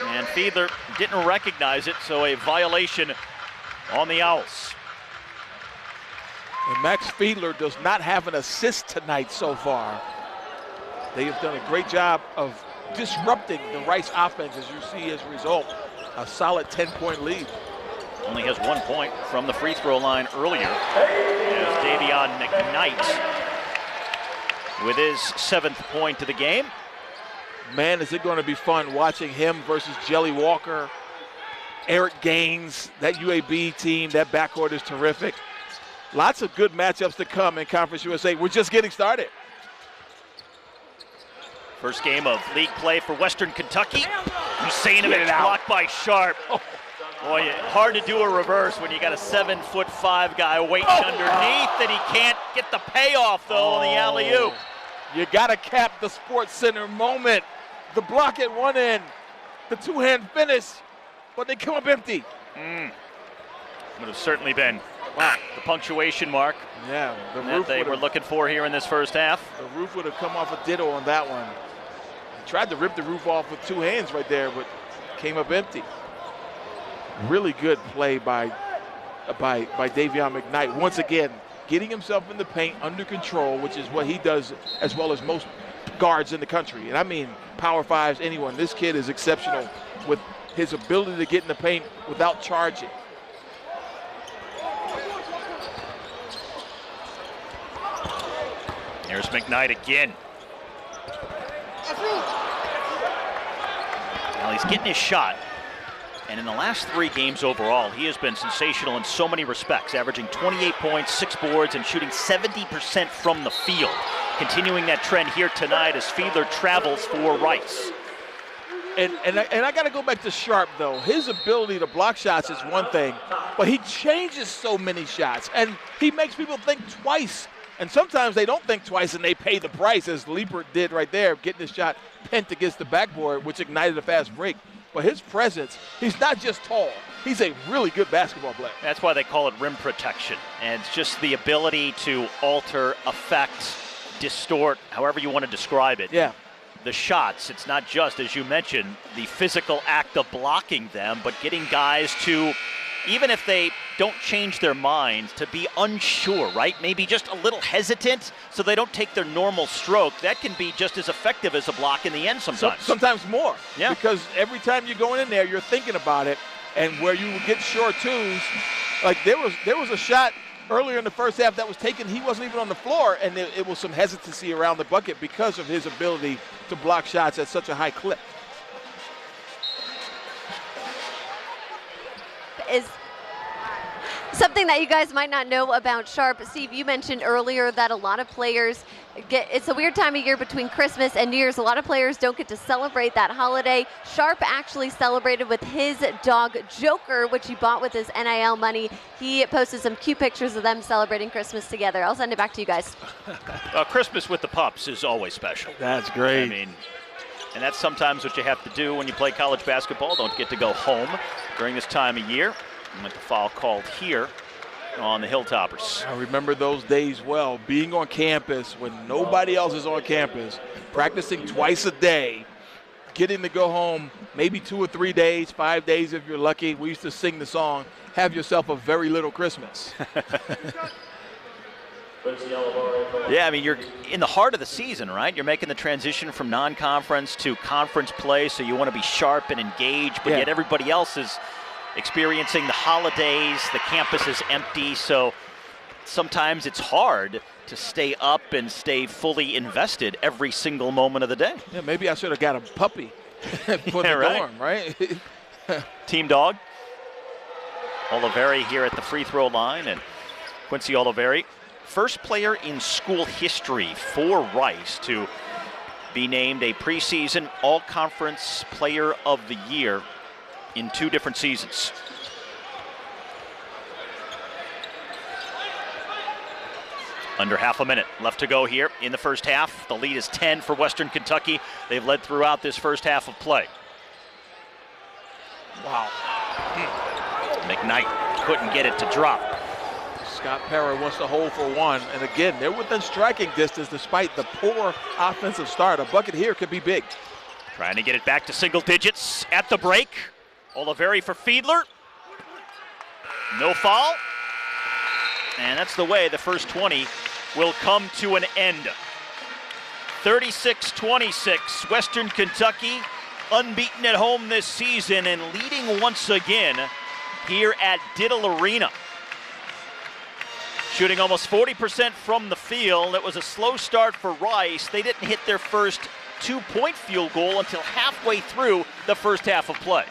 A: And Fiedler didn't recognize it, so a violation on the Owls.
B: And Max Fiedler does not have an assist tonight so far. They have done a great job of disrupting the Rice offense, as you see as a result. A solid 10-point lead.
A: Only has 1 point from the free throw line earlier. As Davion McKnight with his 7th point of the game.
B: Man, is it going to be fun watching him versus Jelly Walker, Eric Gaines. That UAB team, that backcourt is terrific. Lots of good matchups to come in Conference USA. We're just getting started.
A: First game of league play for Western Kentucky. Husanovic blocked by Sharp. Boy, hard to do a reverse when you got a 7'5" guy waiting underneath, and he can't get the payoff, though, on the alley-oop.
B: You got to cap the Sports Center moment. The block at one end, the two-hand finish, but they come up empty.
A: Would have certainly been the punctuation mark
B: Yeah, the
A: that
B: roof
A: they were looking for here in this first half.
B: The roof would have come off a ditto on that one. He tried to rip the roof off with two hands right there, but came up empty. Really good play by Davion McKnight. Once again, getting himself in the paint under control, which is what he does as well as most guards in the country. And I mean Power Fives, anyone. This kid is exceptional with his ability to get in the paint without charging.
A: Here's McKnight again. Well, he's getting his shot. And in the last 3 games overall, he has been sensational in so many respects, averaging 28 points, 6 boards, and shooting 70% from the field. Continuing that trend here tonight as Fiedler travels for Rice.
B: And I got to go back to Sharp, though. His ability to block shots is one thing, but he changes so many shots, and he makes people think twice. And sometimes they don't think twice, and they pay the price, as Liepert did right there, getting his shot pent against the backboard, which ignited a fast break. But his presence, he's not just tall. He's a really good basketball player.
A: That's why they call it rim protection. And it's just the ability to alter, affect, distort, however you want to describe it.
B: Yeah.
A: The shots, it's not just, as you mentioned, the physical act of blocking them, but getting guys to, even if they don't change their minds, to be unsure, right? Maybe just a little hesitant so they don't take their normal stroke. That can be just as effective as a block in the end sometimes.
B: Sometimes more.
A: Yeah.
B: Because every time you're going in there, you're thinking about it. And where you would get short twos, like there was a shot earlier in the first half that was taken. He wasn't even on the floor, and it was some hesitancy around the bucket because of his ability to block shots at such a high clip.
C: Is something that you guys might not know about Sharp. Steve, you mentioned earlier that a lot of players it's a weird time of year between Christmas and New Year's. A lot of players don't get to celebrate that holiday. Sharp actually celebrated with his dog Joker, which he bought with his NIL money. He posted some cute pictures of them celebrating Christmas together. I'll send it back to you guys.
A: Christmas with the pups is always special.
B: That's great.
A: I mean, and that's sometimes what you have to do when you play college basketball. Don't get to go home during this time of year. And with the foul called here on the Hilltoppers.
B: I remember those days well, being on campus when nobody else is on campus, practicing twice a day, getting to go home maybe 2 or 3 days, 5 days if you're lucky. We used to sing the song, "Have Yourself a Very Little Christmas."
A: Yeah, I mean, you're in the heart of the season, right? You're making the transition from non-conference to conference play, so you want to be sharp and engaged, but yet everybody else is experiencing the holidays. The campus is empty, so sometimes it's hard to stay up and stay fully invested every single moment of the day.
B: Yeah, maybe I should have got a puppy for the dorm, right?
A: Team dog. Oliveri here at the free throw line, and Quincy Oliveri, first player in school history for Rice to be named a preseason all-conference player of the year in 2 different seasons. Under half a minute left to go here in the first half. The lead is 10 for Western Kentucky. They've led throughout this first half of play.
B: Wow.
A: McKnight couldn't get it to drop.
B: Scott Perra wants to hold for one. And again, they're within striking distance despite the poor offensive start. A bucket here could be big.
A: Trying to get it back to single digits at the break. Oliveri for Fiedler. No foul. And that's the way the first 20 will come to an end. 36-26, Western Kentucky unbeaten at home this season and leading once again here at Diddle Arena. Shooting almost 40% from the field. It was a slow start for Rice. They didn't hit their first 2-point field goal until halfway through the first half of play.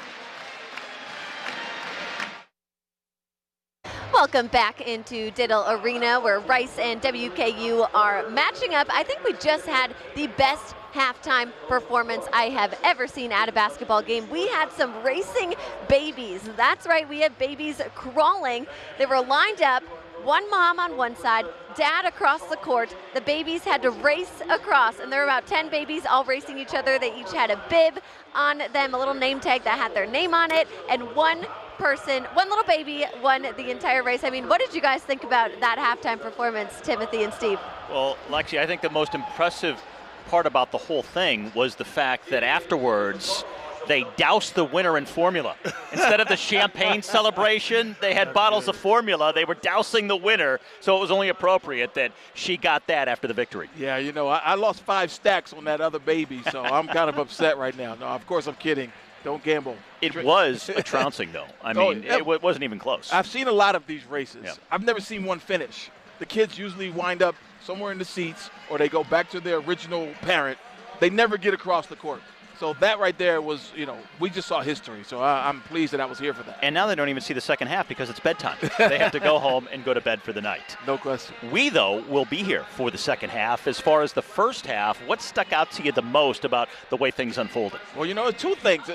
C: Welcome back into Diddle Arena, where Rice and WKU are matching up. I think we just had the best halftime performance I have ever seen at a basketball game. We had some racing babies. That's right, we had babies crawling. They were lined up one mom on one side, dad across the court. The babies had to race across, and there were about 10 babies all racing each other. They each had a bib on them, a little name tag that had their name on it, and one little baby won the entire race. I mean, what did you guys think about that halftime performance, Timothy and Steve?
A: Well, Lexi, I think the most impressive part about the whole thing was the fact that afterwards they doused the winner in formula. Instead of the champagne celebration, they had bottles of formula. They were dousing the winner, so it was only appropriate that she got that after the victory.
B: Yeah, you know, I lost 5 stacks on that other baby, so I'm kind of upset right now. No, of course I'm kidding. Don't gamble.
A: It was a trouncing, though. I mean, it wasn't even close.
B: I've seen a lot of these races.
A: Yeah.
B: I've never seen one finish. The kids usually wind up somewhere in the seats, or they go back to their original parent. They never get across the court. So that right there was, you know, we just saw history. So I'm pleased that I was here for that.
A: And now they don't even see the second half because it's bedtime. They have to go home and go to bed for the night.
B: No question.
A: We, though, will be here for the second half. As far as the first half, what stuck out to you the most about the way things unfolded?
B: Well, you know, 2 things.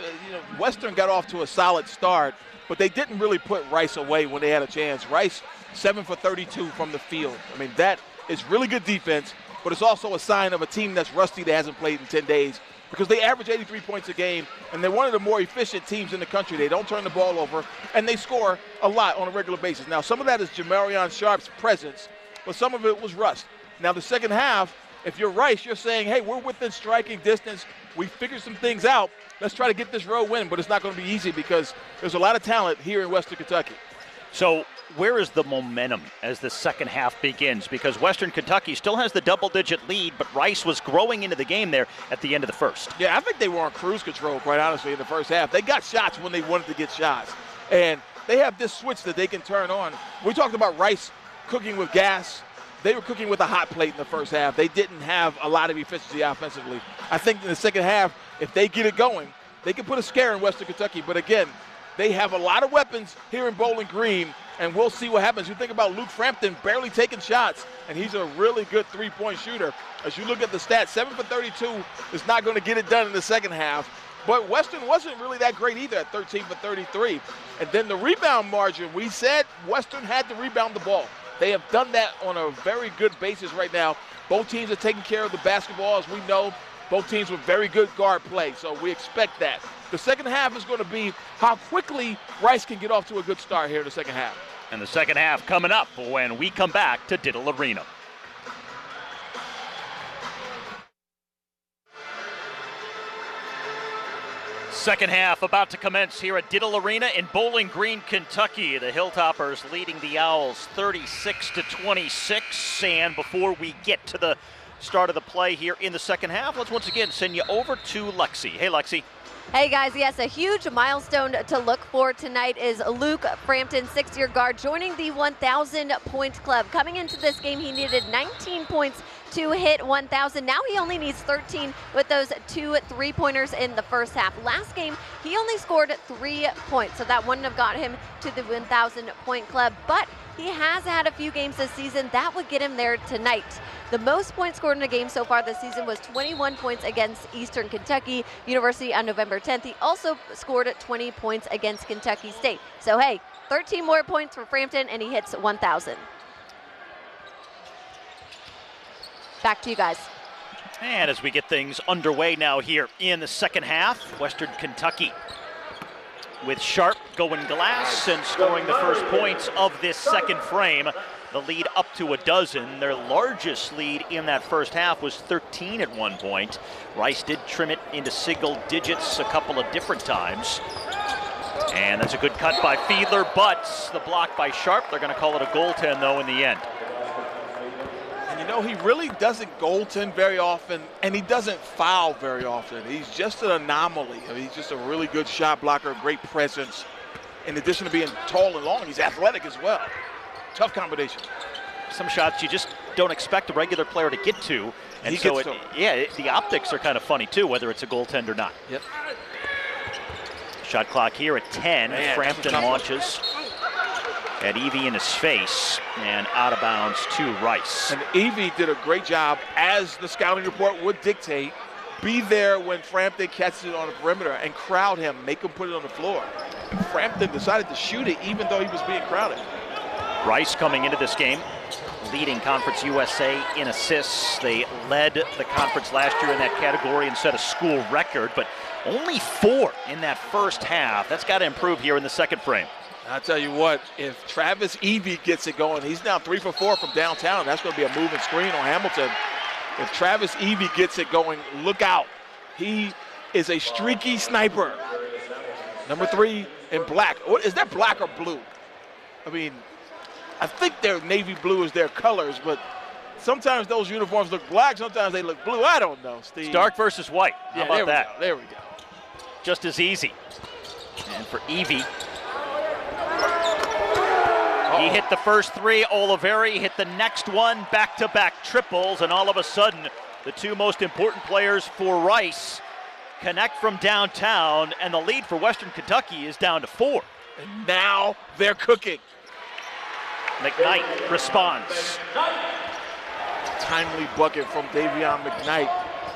B: Western got off to a solid start, but they didn't really put Rice away when they had a chance. Rice, 7 for 32 from the field. I mean, that is really good defense, but it's also a sign of a team that's rusty that hasn't played in 10 days. Because they average 83 points a game, and they're one of the more efficient teams in the country. They don't turn the ball over, and they score a lot on a regular basis. Now, some of that is Jamarion Sharp's presence, but some of it was rust. Now, the second half, if you're Rice, you're saying, hey, we're within striking distance. We figured some things out. Let's try to get this road win, but it's not going to be easy because there's a lot of talent here in Western Kentucky.
A: So where is the momentum as the second half begins? Because Western Kentucky still has the double-digit lead, but Rice was growing into the game there at the end of the first.
B: Yeah, I think they were on cruise control, quite honestly, in the first half. They got shots when they wanted to get shots. And they have this switch that they can turn on. We talked about Rice cooking with gas. They were cooking with a hot plate in the first half. They didn't have a lot of efficiency offensively. I think in the second half, if they get it going, they can put a scare in Western Kentucky. But again, they have a lot of weapons here in Bowling Green, and we'll see what happens. You think about Luke Frampton barely taking shots, and he's a really good three-point shooter. As you look at the stats, 7 for 32 is not going to get it done in the second half. But Western wasn't really that great either at 13 for 33. And then the rebound margin, we said Western had to rebound the ball. They have done that on a very good basis right now. Both teams are taking care of the basketball, as we know. Both teams with very good guard play, so we expect that. The second half is going to be how quickly Rice can get off to a good start here in the second half.
A: And the second half coming up when we come back to Diddle Arena. Second half about to commence here at Diddle Arena in Bowling Green, Kentucky. The Hilltoppers leading the Owls 36-26. And before we get to the start of the play here in the second half, let's once again send you over to Lexi. Hey, Lexi.
C: Hey guys, yes, a huge milestone to look for tonight is Luke Frampton, 6-year guard, joining the 1,000-point club. Coming into this game, he needed 19 points to hit 1,000. Now he only needs 13 with those 2 3-pointers in the first half. Last game, he only scored 3 points, so that wouldn't have got him to the 1,000-point club. But he has had a few games this season that would get him there tonight. The most points scored in a game so far this season was 21 points against Eastern Kentucky University on November 10th. He also scored 20 points against Kentucky State. So hey, 13 more points for Frampton and he hits 1,000. Back to you guys.
A: And as we get things underway now here in the second half, Western Kentucky with Sharp going glass and scoring the first points of this second frame. The lead up to a dozen. Their largest lead in that first half was 13 at one point. Rice did trim it into single digits a couple of different times. And that's a good cut by Fiedler, but the block by Sharp. They're going to call it a goaltend, though, in the end.
B: And you know, he really doesn't goaltend very often, and he doesn't foul very often. He's just an anomaly. I mean, he's just a really good shot blocker, great presence. In addition to being tall and long, he's athletic as well. Tough combination.
A: Some shots you just don't expect a regular player to get to. And so, the optics are kind of funny, too, whether it's a goaltend or not.
B: Yep.
A: Shot clock here at 10.
B: Man,
A: Frampton launches at Evie in his face and out of bounds to Rice.
B: And Evie did a great job, as the scouting report would dictate. Be there when Frampton catches it on the perimeter and crowd him, make him put it on the floor. And Frampton decided to shoot it even though he was being crowded.
A: Rice coming into this game, leading Conference USA in assists. They led the conference last year in that category and set a school record, but only 4 in that first half. That's got to improve here in the second frame.
B: I'll tell you what, if Travis Evie gets it going, he's now 3 for 4 from downtown. That's going to be a moving screen on Hamilton. If Travis Evie gets it going, look out. He is a streaky sniper. Number 3 in black. What, is that black or blue? I mean, I think their navy blue is their colors, but sometimes those uniforms look black, sometimes they look blue. I don't know, Steve.
A: It's dark versus white. How about that?
B: There we go.
A: Just as easy. And for Evie, he hit the first 3. Oliveri hit the next one, back-to-back triples, and all of a sudden, the 2 most important players for Rice connect from downtown, and the lead for Western Kentucky is down to 4.
B: And now they're cooking.
A: McKnight responds.
B: Timely bucket from Davion McKnight.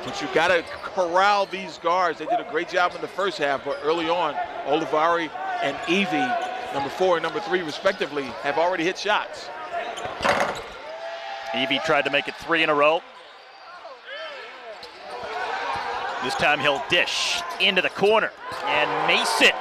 B: But you got to corral these guards. They did a great job in the first half, but early on, Oliveri and Evie, number 4 and number 3 respectively, have already hit shots.
A: Evie tried to make it 3 in a row. This time he'll dish into the corner, and Mason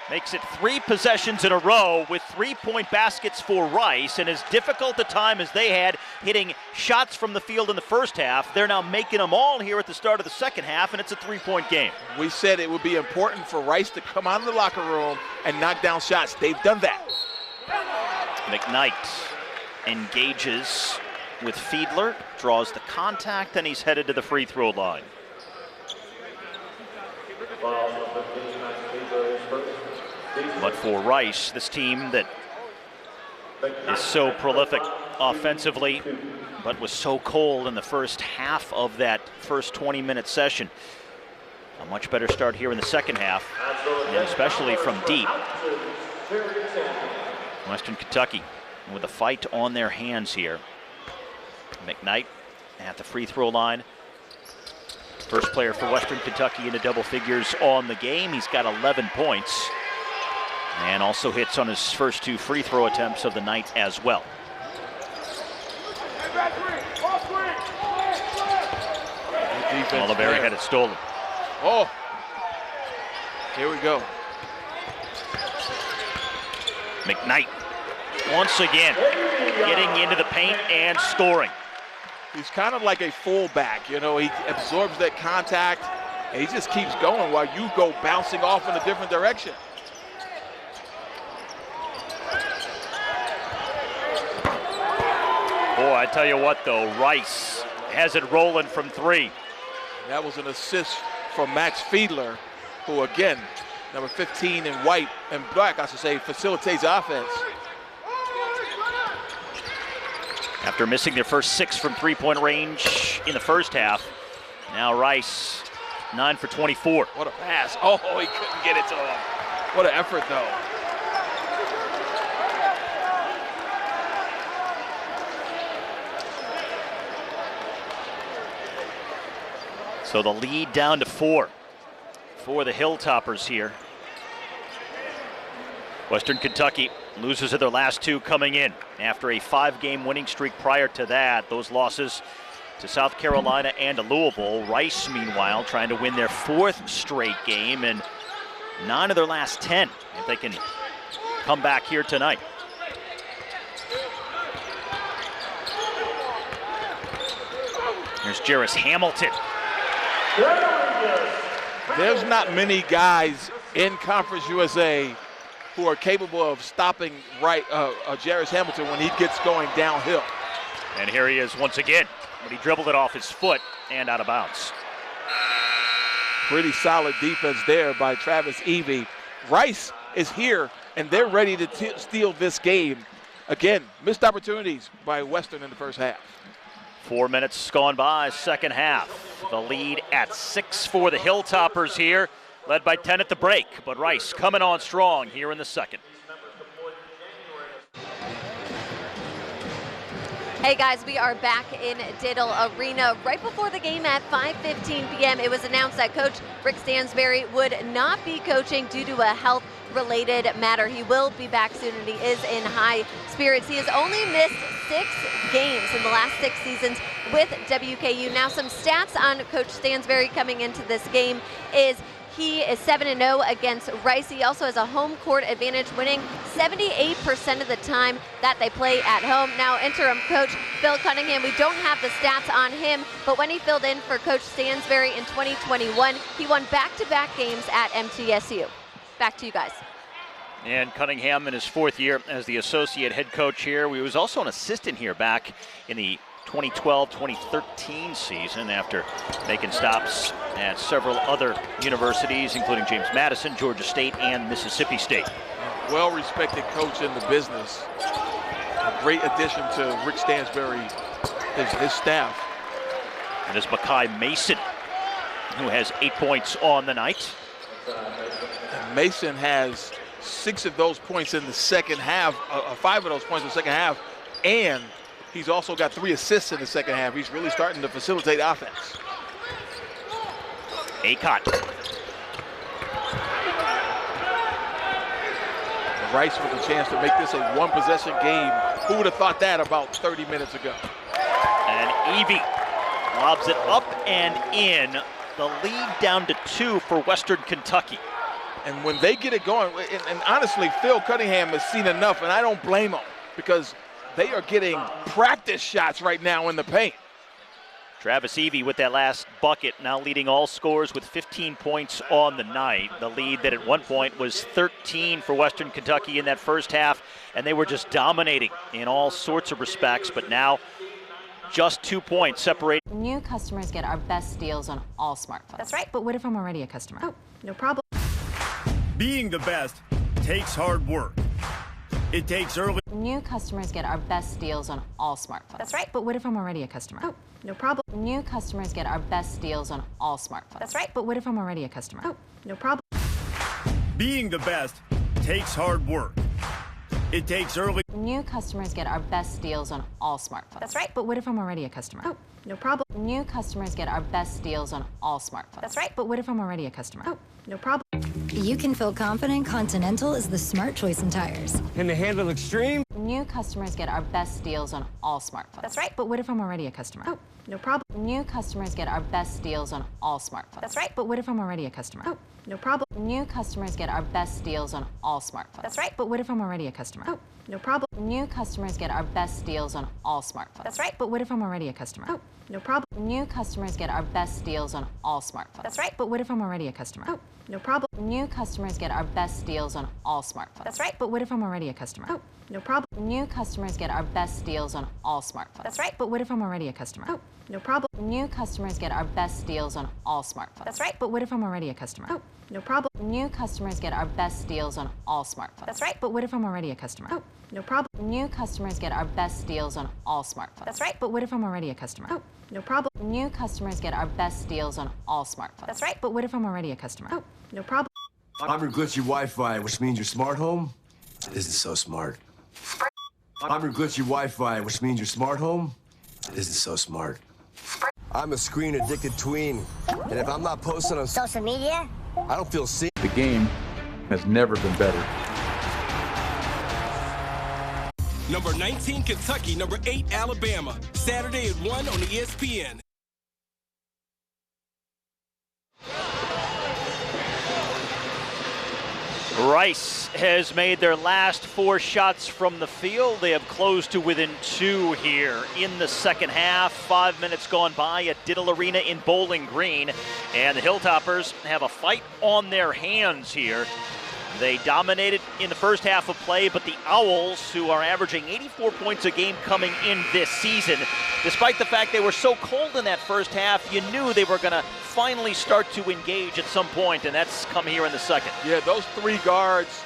A: makes it 3 possessions in a row with 3-point baskets for Rice, and as difficult a time as they had hitting shots from the field in the first half, they're now making them all here at the start of the second half, and it's a 3-point game.
B: We said it would be important for Rice to come out of the locker room and knock down shots. They've done that.
A: McKnight engages with Fiedler, draws the contact, and he's headed to the free throw line. But for Rice, this team that is so prolific offensively, but was so cold in the first half of that first 20-minute session, a much better start here in the second half, and especially from deep. Western Kentucky with a fight on their hands here. McKnight at the free throw line. First player for Western Kentucky into double figures on the game. He's got 11 points and also hits on his first 2 free throw attempts of the night as well. Oliveri had it stolen.
B: Oh, here we go.
A: McKnight once again getting into the paint and scoring.
B: He's kind of like a fullback, you know, he absorbs that contact and he just keeps going while you go bouncing off in a different direction.
A: Boy, I tell you what though, Rice has it rolling from 3.
B: That was an assist from Max Fiedler, who again, number 15 in white and black, I should say, facilitates offense.
A: After missing their first 6 from 3-point range in the first half, now Rice 9 for 24.
B: What a pass. Oh, he couldn't get it to him. What an effort though.
A: So the lead down to 4 for the Hilltoppers here. Western Kentucky loses to their last 2 coming in after a 5-game winning streak prior to that. Those losses to South Carolina and to Louisville. Rice, meanwhile, trying to win their 4th straight game and 9 of their last 10 if they can come back here tonight. Here's Jarris Hamilton.
B: There's not many guys in Conference USA who are capable of stopping Jarris Hamilton when he gets going downhill.
A: And here he is once again, but he dribbled it off his foot and out of bounds.
B: Pretty solid defense there by Travis Evie. Rice is here, and they're ready to steal this game. Again, missed opportunities by Western in the first half.
A: 4 minutes gone by, second half. The lead at 6 for the Hilltoppers here, led by 10 at the break. But Rice coming on strong here in the second.
C: Hey guys, we are back in Diddle Arena. Right before the game at 5:15 p.m., it was announced that Coach Rick Stansbury would not be coaching due to a health related matter. He will be back soon, and he is in high spirits. He has only missed 6 games in the last 6 seasons with WKU. Now, some stats on Coach Stansbury coming into this game is he is 7-0 against Rice. He also has a home court advantage, winning 78% of the time that they play at home. Now, interim coach Phil Cunningham, we don't have the stats on him, but when he filled in for Coach Stansbury in 2021, he won back-to-back games at MTSU. Back to you guys.
A: And Cunningham in his 4th year as the associate head coach here. He was also an assistant here back in the 2012-2013 season after making stops at several other universities, including James Madison, Georgia State, and Mississippi State.
B: Well-respected coach in the business. A great addition to Rick Stansbury, his staff.
A: And it's Makai Mason, who has 8 points on the night.
B: And Mason has 6 of those points in the second half, 5 of those points in the second half, and he's also got 3 assists in the second half. He's really starting to facilitate offense.
A: Acott.
B: Rice with a chance to make this a 1-possession game. Who would have thought that about 30 minutes ago?
A: And Evie lobs it up and in. The lead down to 2 for Western Kentucky.
B: And when they get it going, and honestly, Phil Cunningham has seen enough, and I don't blame him, because they are getting practice shots right now in the paint.
A: Travis Evie with that last bucket, now leading all scorers with 15 points on the night. The lead that at one point was 13 for Western Kentucky in that first half, and they were just dominating in all sorts of respects, but now just 2 points separate.
D: New customers get our best deals on all smartphones.
C: That's right.
D: But what if I'm already a customer?
C: Oh, no problem.
E: Being the best takes hard work. It takes early.
D: New customers get our best deals on all smartphones.
C: That's right.
D: But what if I'm already a customer?
C: Oh, no problem.
D: New customers get our best deals on all smartphones.
C: That's right.
D: But what if I'm already a customer?
C: Oh, no problem.
E: Being the best takes hard work. It takes early.
D: New customers get our best deals on all smartphones.
C: That's right.
D: But what if I'm already a customer?
C: Oh, no problem.
D: New customers get our best deals on all smartphones.
C: That's right.
D: But what if I'm already a customer?
C: Oh, no problem.
F: You can feel confident Continental is the smart choice in tires.
G: And to handle extreme.
D: New customers get our best deals on all smartphones.
C: That's right.
D: But what if I'm already a customer?
C: Oh, no problem.
D: New customers get our best deals on all smartphones.
C: That's right.
D: But what if I'm already a customer?
C: Oh, no problem.
D: New customers get our best deals on all smartphones.
C: That's right.
D: But what if I'm already a customer?
C: Oh, no problem.
D: New customers get our best deals on all smartphones.
C: That's right.
D: But what if I'm already a customer?
C: Oh, no problem.
D: New customers get our best deals on all smartphones.
C: That's right.
D: But what if I'm already a customer?
C: Oh, no problem.
D: New customers get our best deals on all smartphones.
C: That's right.
D: But what if I'm already a customer?
C: Oh, no problem.
D: New customers get our best deals on all smartphones.
C: That's right.
D: But what if I'm already a customer?
C: Oh, no problem.
D: New customers get our best deals on all smartphones.
C: That's right.
D: But what if I'm already a customer?
C: Oh, no problem.
D: New customers get our best deals on all smartphones.
C: That's right.
D: But what if I'm already a customer?
C: Oh, no problem.
D: New customers get our best deals on all smartphones.
C: That's right.
D: But what if I'm already a customer?
C: Oh, no problem.
D: New customers get our best deals on all smartphones.
C: That's right.
D: But what if I'm already a customer?
C: Oh, no problem.
G: I'm your glitchy Wi-Fi, which means your smart home isn't so smart. I'm your glitchy Wi-Fi, which means your smart home isn't so smart. I'm a screen-addicted tween, and if I'm not posting on
H: social media,
G: I don't feel seen.
I: The game has never been better.
J: Number 19, Kentucky. Number 8, Alabama. Saturday at 1 on ESPN.
A: Rice has made their last 4 shots from the field. They have closed to within 2 here in the second half. 5 minutes gone by at Diddle Arena in Bowling Green. And the Hilltoppers have a fight on their hands here. They dominated in the first half of play, but the Owls, who are averaging 84 points a game coming in this season, despite the fact they were so cold in that first half, you knew they were going to finally start to engage at some point, and that's come here in the second.
B: Yeah, those 3 guards,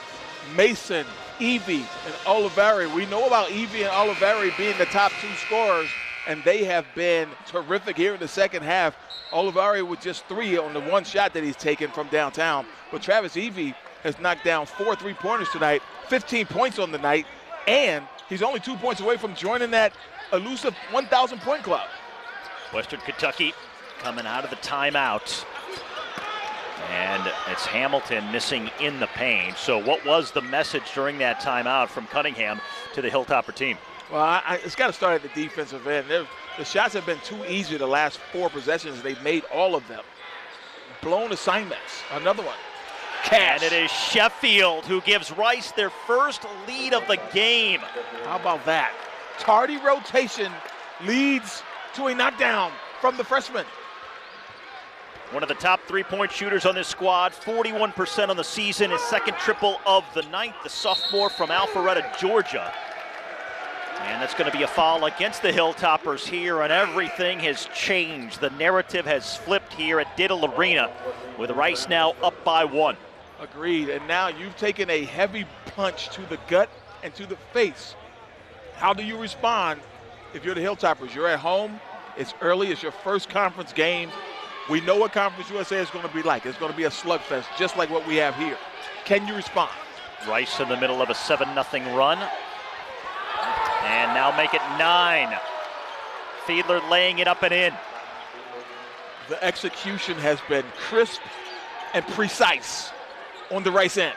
B: Mason, Evie, and Oliveri. We know about Evie and Oliveri being the top 2 scorers, and they have been terrific here in the second half. Oliveri with just 3 on the 1 shot that he's taken from downtown. But Travis Evie has knocked down 4 3-pointers tonight, 15 points on the night, and he's only 2 points away from joining that elusive 1,000-point club.
A: Western Kentucky coming out of the timeout. And it's Hamilton missing in the paint. So what was the message during that timeout from Cunningham to the Hilltopper team?
B: Well, it's got to start at the defensive end. The shots have been too easy the last 4 possessions. They've made all of them. Blown assignments. Another one. Cash.
A: And it is Sheffield who gives Rice their first lead of the game.
B: How about that? Tardy rotation leads to a knockdown from the freshman.
A: One of the top 3-point shooters on this squad, 41% on the season, his second triple of the night, the sophomore from Alpharetta, Georgia. And that's going to be a foul against the Hilltoppers here, and everything has changed. The narrative has flipped here at Diddle Arena, with Rice now up by 1.
B: Agreed, and now you've taken a heavy punch to the gut and to the face. How do you respond if you're the Hilltoppers? You're at home, it's early, it's your first conference game. We know what Conference USA is going to be like. It's going to be a slugfest, just like what we have here. Can you respond?
A: Rice in the middle of a 7-0 run. And now make it 9. Fiedler laying it up and in.
B: The execution has been crisp and precise on the Rice end.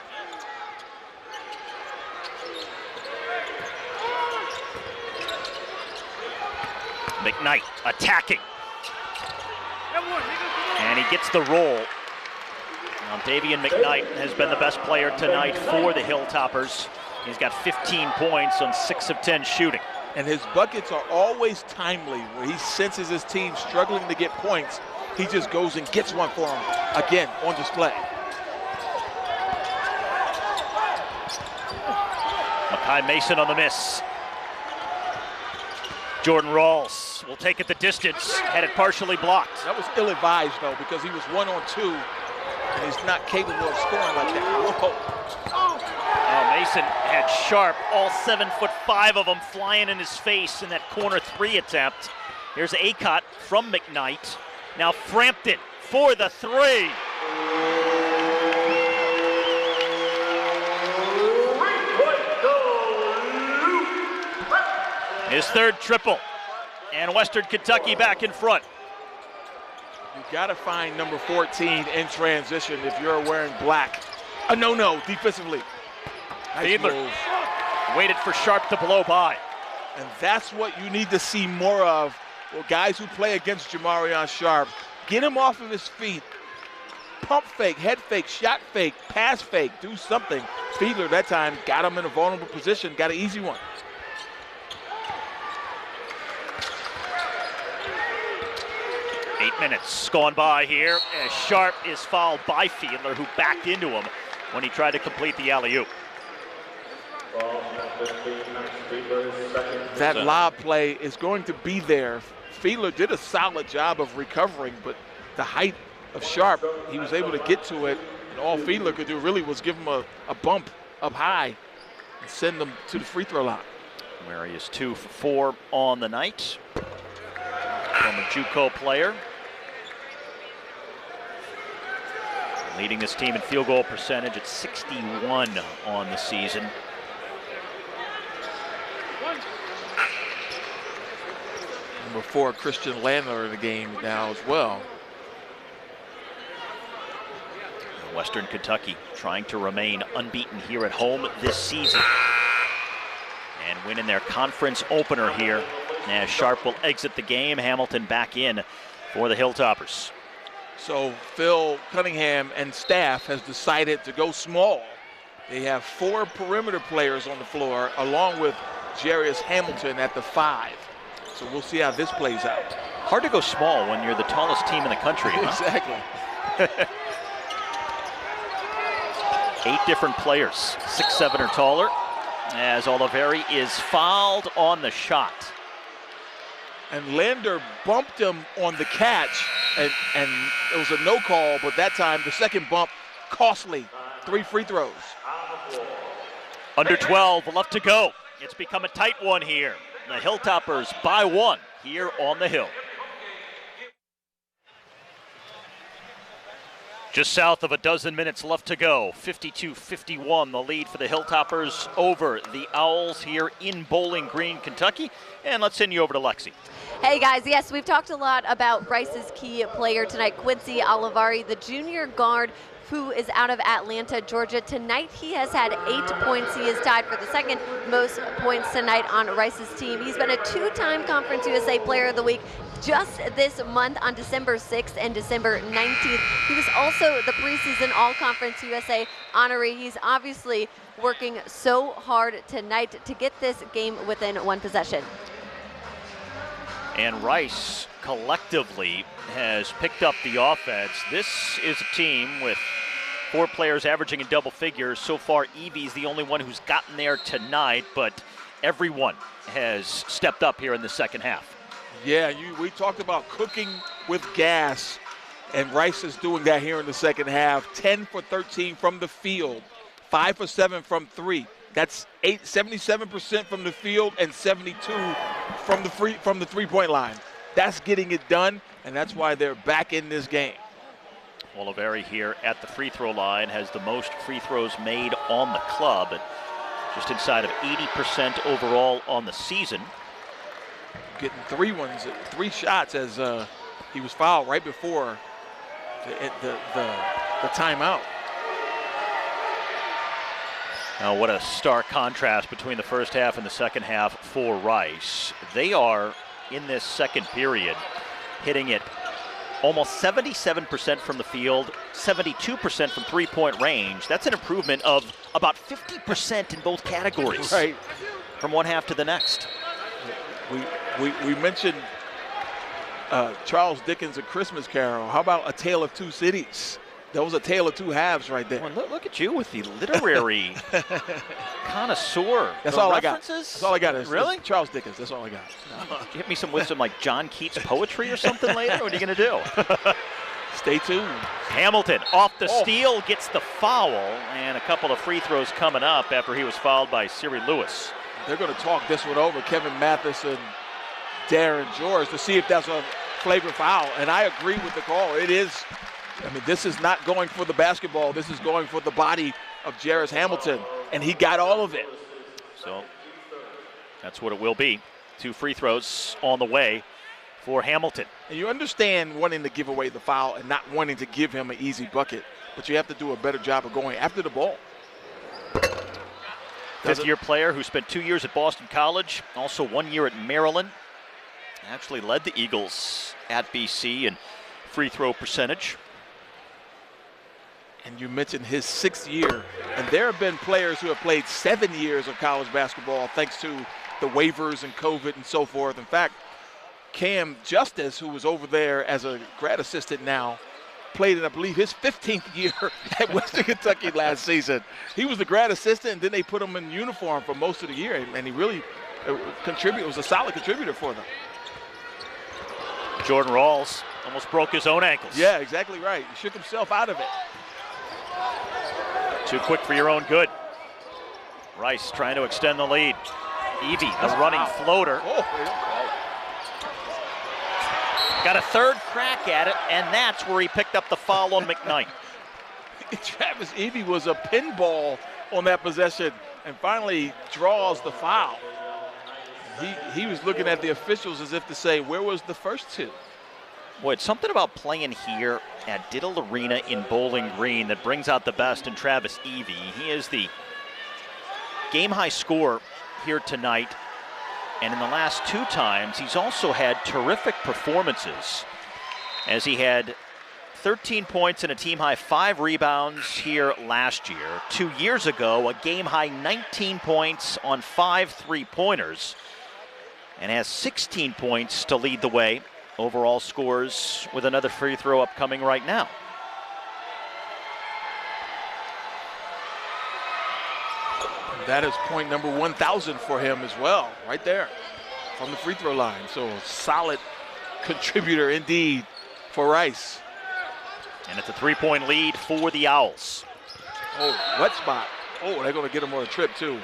A: McKnight attacking. And he gets the roll. Now, Davian McKnight has been the best player tonight for the Hilltoppers. He's got 15 points on 6 of 10 shooting.
B: And his buckets are always timely. Where he senses his team struggling to get points, he just goes and gets one for them, again, on display.
A: Makai Mason on the miss. Jordan Rawls will take it the distance, had it partially blocked.
B: That was ill-advised, though, because he was 1-on-2, and he's not capable of scoring like that. Whoa.
A: Oh, Mason had Sharp, all 7'5" of them flying in his face in that corner 3 attempt. Here's Acott from McKnight. Now Frampton for the 3. His third triple, and Western Kentucky back in front.
B: You gotta find number 14 in transition if you're wearing black. A no-no defensively. Nice
A: Fiedler
B: move.
A: waited for Sharp to blow by.
B: And that's what you need to see more of. Well, guys who play against Jamarion Sharp, get him off of his feet. Pump fake, head fake, shot fake, pass fake, do something. Fiedler that time got him in a vulnerable position, got an easy one.
A: Eight minutes gone by here as Sharp is fouled by Fiedler, who backed into him when he tried to complete the alley-oop.
B: That lob play is going to be there. Fiedler did a solid job of recovering, but the height of Sharp, he was able to get to it, and all Fiedler could do really was give him a bump up high and send them to the free throw line.
A: Where he is 2 for 4 on the night. From a JUCO player. Leading this team in field goal percentage at 61 on the season.
B: Number 4, Christian Landler in the game now as well.
A: Western Kentucky trying to remain unbeaten here at home this season. And winning their conference opener here. As Sharp will exit the game, Hamilton back in for the Hilltoppers.
B: So Phil Cunningham and staff has decided to go small. They have 4 perimeter players on the floor, along with Jarius Hamilton at the 5. So we'll see how this plays out.
A: Hard to go small when you're the tallest team in the country, huh?
B: Exactly.
A: 8 different players, 6'7" or taller, as Oliveri is fouled on the shot.
B: And Lander bumped him on the catch, and it was a no call, but that time the second bump, costly. 3 free throws.
A: Under 12, left to go. It's become a tight one here. The Hilltoppers by 1 here on the Hill. Just south of a dozen minutes left to go. 52-51, the lead for the Hilltoppers over the Owls here in Bowling Green, Kentucky. And let's send you over to Lexi.
C: Hey guys, yes, we've talked a lot about Rice's key player tonight, Quincy Olivari, the junior guard who is out of Atlanta, Georgia. Tonight he has had 8 points. He is tied for the second most points tonight on Rice's team. He's been a 2-time Conference USA Player of the Week just this month on December 6th and December 19th. He was also the preseason All-Conference USA honoree. He's obviously working so hard tonight to get this game within one possession.
A: And Rice collectively has picked up the offense. This is a team with 4 players averaging in double figures. So far, Evie's the only one who's gotten there tonight, but everyone has stepped up here in the second half.
B: Yeah, we talked about cooking with gas, and Rice is doing that here in the second half. 10 for 13 from the field, 5 for 7 from 3. That's 77% from the field and 72 from the three-point line. That's getting it done, and that's why they're back in this game.
A: Olivari here at the free throw line has the most free throws made on the club, at just inside of 80% overall on the season.
B: Getting 3 shots as he was fouled right before the timeout.
A: Now, what a stark contrast between the first half and the second half for Rice. They are, in this second period, hitting it almost 77% from the field, 72% from three-point range. That's an improvement of about 50% in both categories,
B: right,
A: from one half to the next.
B: We mentioned Charles Dickens' A Christmas Carol. How about A Tale of Two Cities? That was a tale of two halves right there.
A: Well, look at you with the literary connoisseur.
B: That's all
A: references?
B: I got. That's all I got.
A: Really?
B: It's Charles Dickens. That's all I got.
A: Hit me with some like John Keats poetry or something later. What are you going to do?
B: Stay tuned.
A: Hamilton off the steal, gets the foul, and a couple of free throws coming up after he was fouled by Siri Lewis.
B: They're going to talk this one over, Kevin Mathis and Darren George, to see if that's a flagrant foul. And I agree with the call. It is. I mean, this is not going for the basketball. This is going for the body of Jarris Hamilton, and he got all of it.
A: So that's what it will be. 2 free throws on the way for Hamilton.
B: And you understand wanting to give away the foul and not wanting to give him an easy bucket, but you have to do a better job of going after the ball.
A: 5th-year player who spent 2 years at Boston College, also 1 year at Maryland. Actually led the Eagles at BC in free throw percentage.
B: And you mentioned his 6th year, and there have been players who have played 7 years of college basketball thanks to the waivers and COVID and so forth. In fact, Cam Justice, who was over there as a grad assistant now, played in, I believe, his 15th year at Western Kentucky last season. He was the grad assistant, and then they put him in uniform for most of the year, and he really was a solid contributor for them.
A: Jordan Rawls almost broke his own ankles.
B: Yeah, exactly right. He shook himself out of it.
A: Too quick for your own good. Rice trying to extend the lead. Evie, the running floater.
B: Oh, they don't call it.
A: Got a 3rd crack at it, and that's where he picked up the foul on McKnight.
B: Travis Evie was a pinball on that possession and finally draws the foul. He was looking at the officials as if to say, where was the first 2?
A: Boy, it's something about playing here at Diddle Arena in Bowling Green that brings out the best in Travis Evie. He is the game-high scorer here tonight, and in the last 2 times, he's also had terrific performances, as he had 13 points and a team-high 5 rebounds here last year. 2 years ago, a game-high 19 points on 5 three-pointers, and has 16 points to lead the way. Overall scores with another free throw upcoming right now.
B: That is point number 1,000 for him as well, right there from the free throw line. So a solid contributor indeed for Rice.
A: And it's a 3-point lead for the Owls.
B: Oh, wet spot. Oh, they're going to get him on a trip too.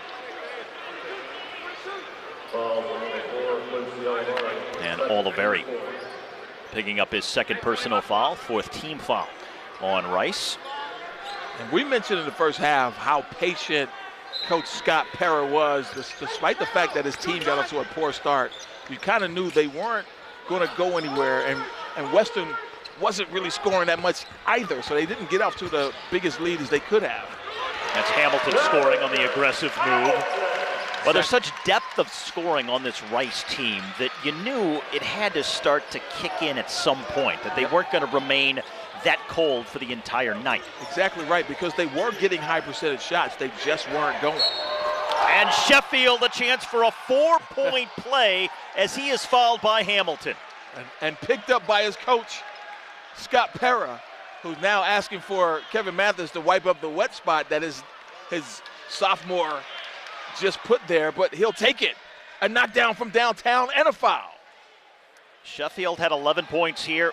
A: And Olivari picking up his 2nd personal foul, 4th team foul on Rice.
B: And we mentioned in the first half how patient Coach Scott Pera was, despite the fact that his team got off to a poor start. You kind of knew they weren't going to go anywhere, and Western wasn't really scoring that much either, so they didn't get off to the biggest lead as they could have.
A: That's Hamilton scoring on the aggressive move. But there's such depth of scoring on this Rice team that you knew it had to start to kick in at some point, that they weren't going to remain that cold for the entire night.
B: Exactly right, because they were getting high percentage shots. They just weren't going.
A: And Sheffield a chance for a 4-point play as he is fouled by Hamilton.
B: And picked up by his coach, Scott Pera, who's now asking for Kevin Mathis to wipe up the wet spot that is his sophomore just put there, but he'll take it. A knockdown from downtown and a foul.
A: Sheffield had 11 points here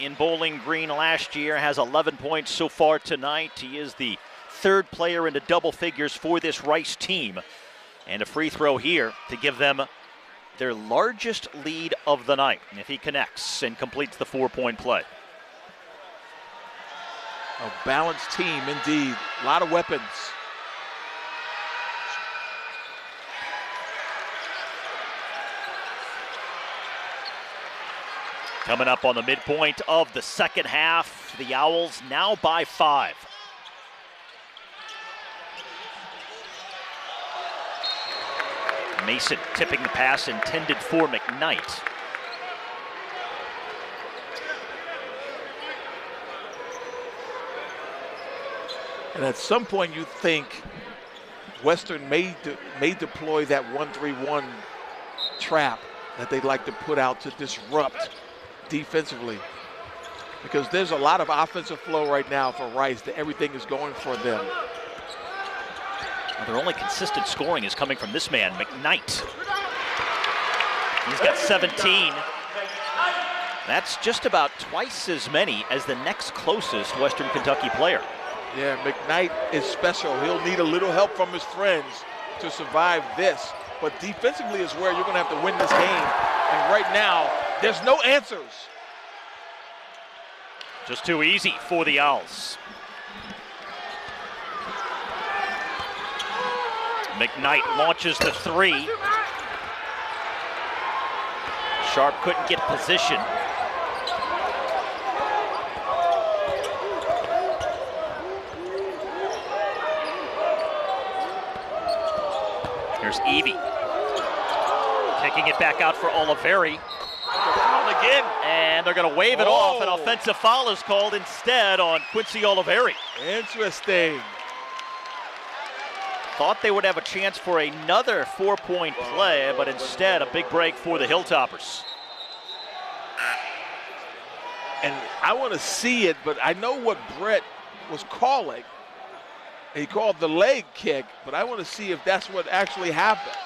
A: in Bowling Green last year, has 11 points so far tonight. He is the third player into double figures for this Rice team. And a free throw here to give them their largest lead of the night, if he connects and completes the 4-point play.
B: A balanced team indeed, a lot of weapons.
A: Coming up on the midpoint of the second half, the Owls now by 5. Mason tipping the pass intended for McKnight.
B: And at some point you think Western may deploy that 1-3-1 trap that they'd like to put out to disrupt defensively, because there's a lot of offensive flow right now for Rice that everything is going for them.
A: Well, their only consistent scoring is coming from this man, McKnight. He's got 17. That's just about twice as many as the next closest Western Kentucky player.
B: Yeah, McKnight is special. He'll need a little help from his friends to survive this. But defensively is where you're going to have to win this game. And right now, there's no answers.
A: Just too easy for the Owls. McKnight launches the 3. Sharp couldn't get position. Here's Evie. Kicking it back out for Oliveri.
B: Again.
A: And they're going to wave it off. An offensive foul is called instead on Quincy Oliveri.
B: Interesting.
A: Thought they would have a chance for another 4-point play, but instead a big break for the Hilltoppers.
B: And I want to see it, but I know what Brett was calling. He called the leg kick, but I want to see if that's what actually happened.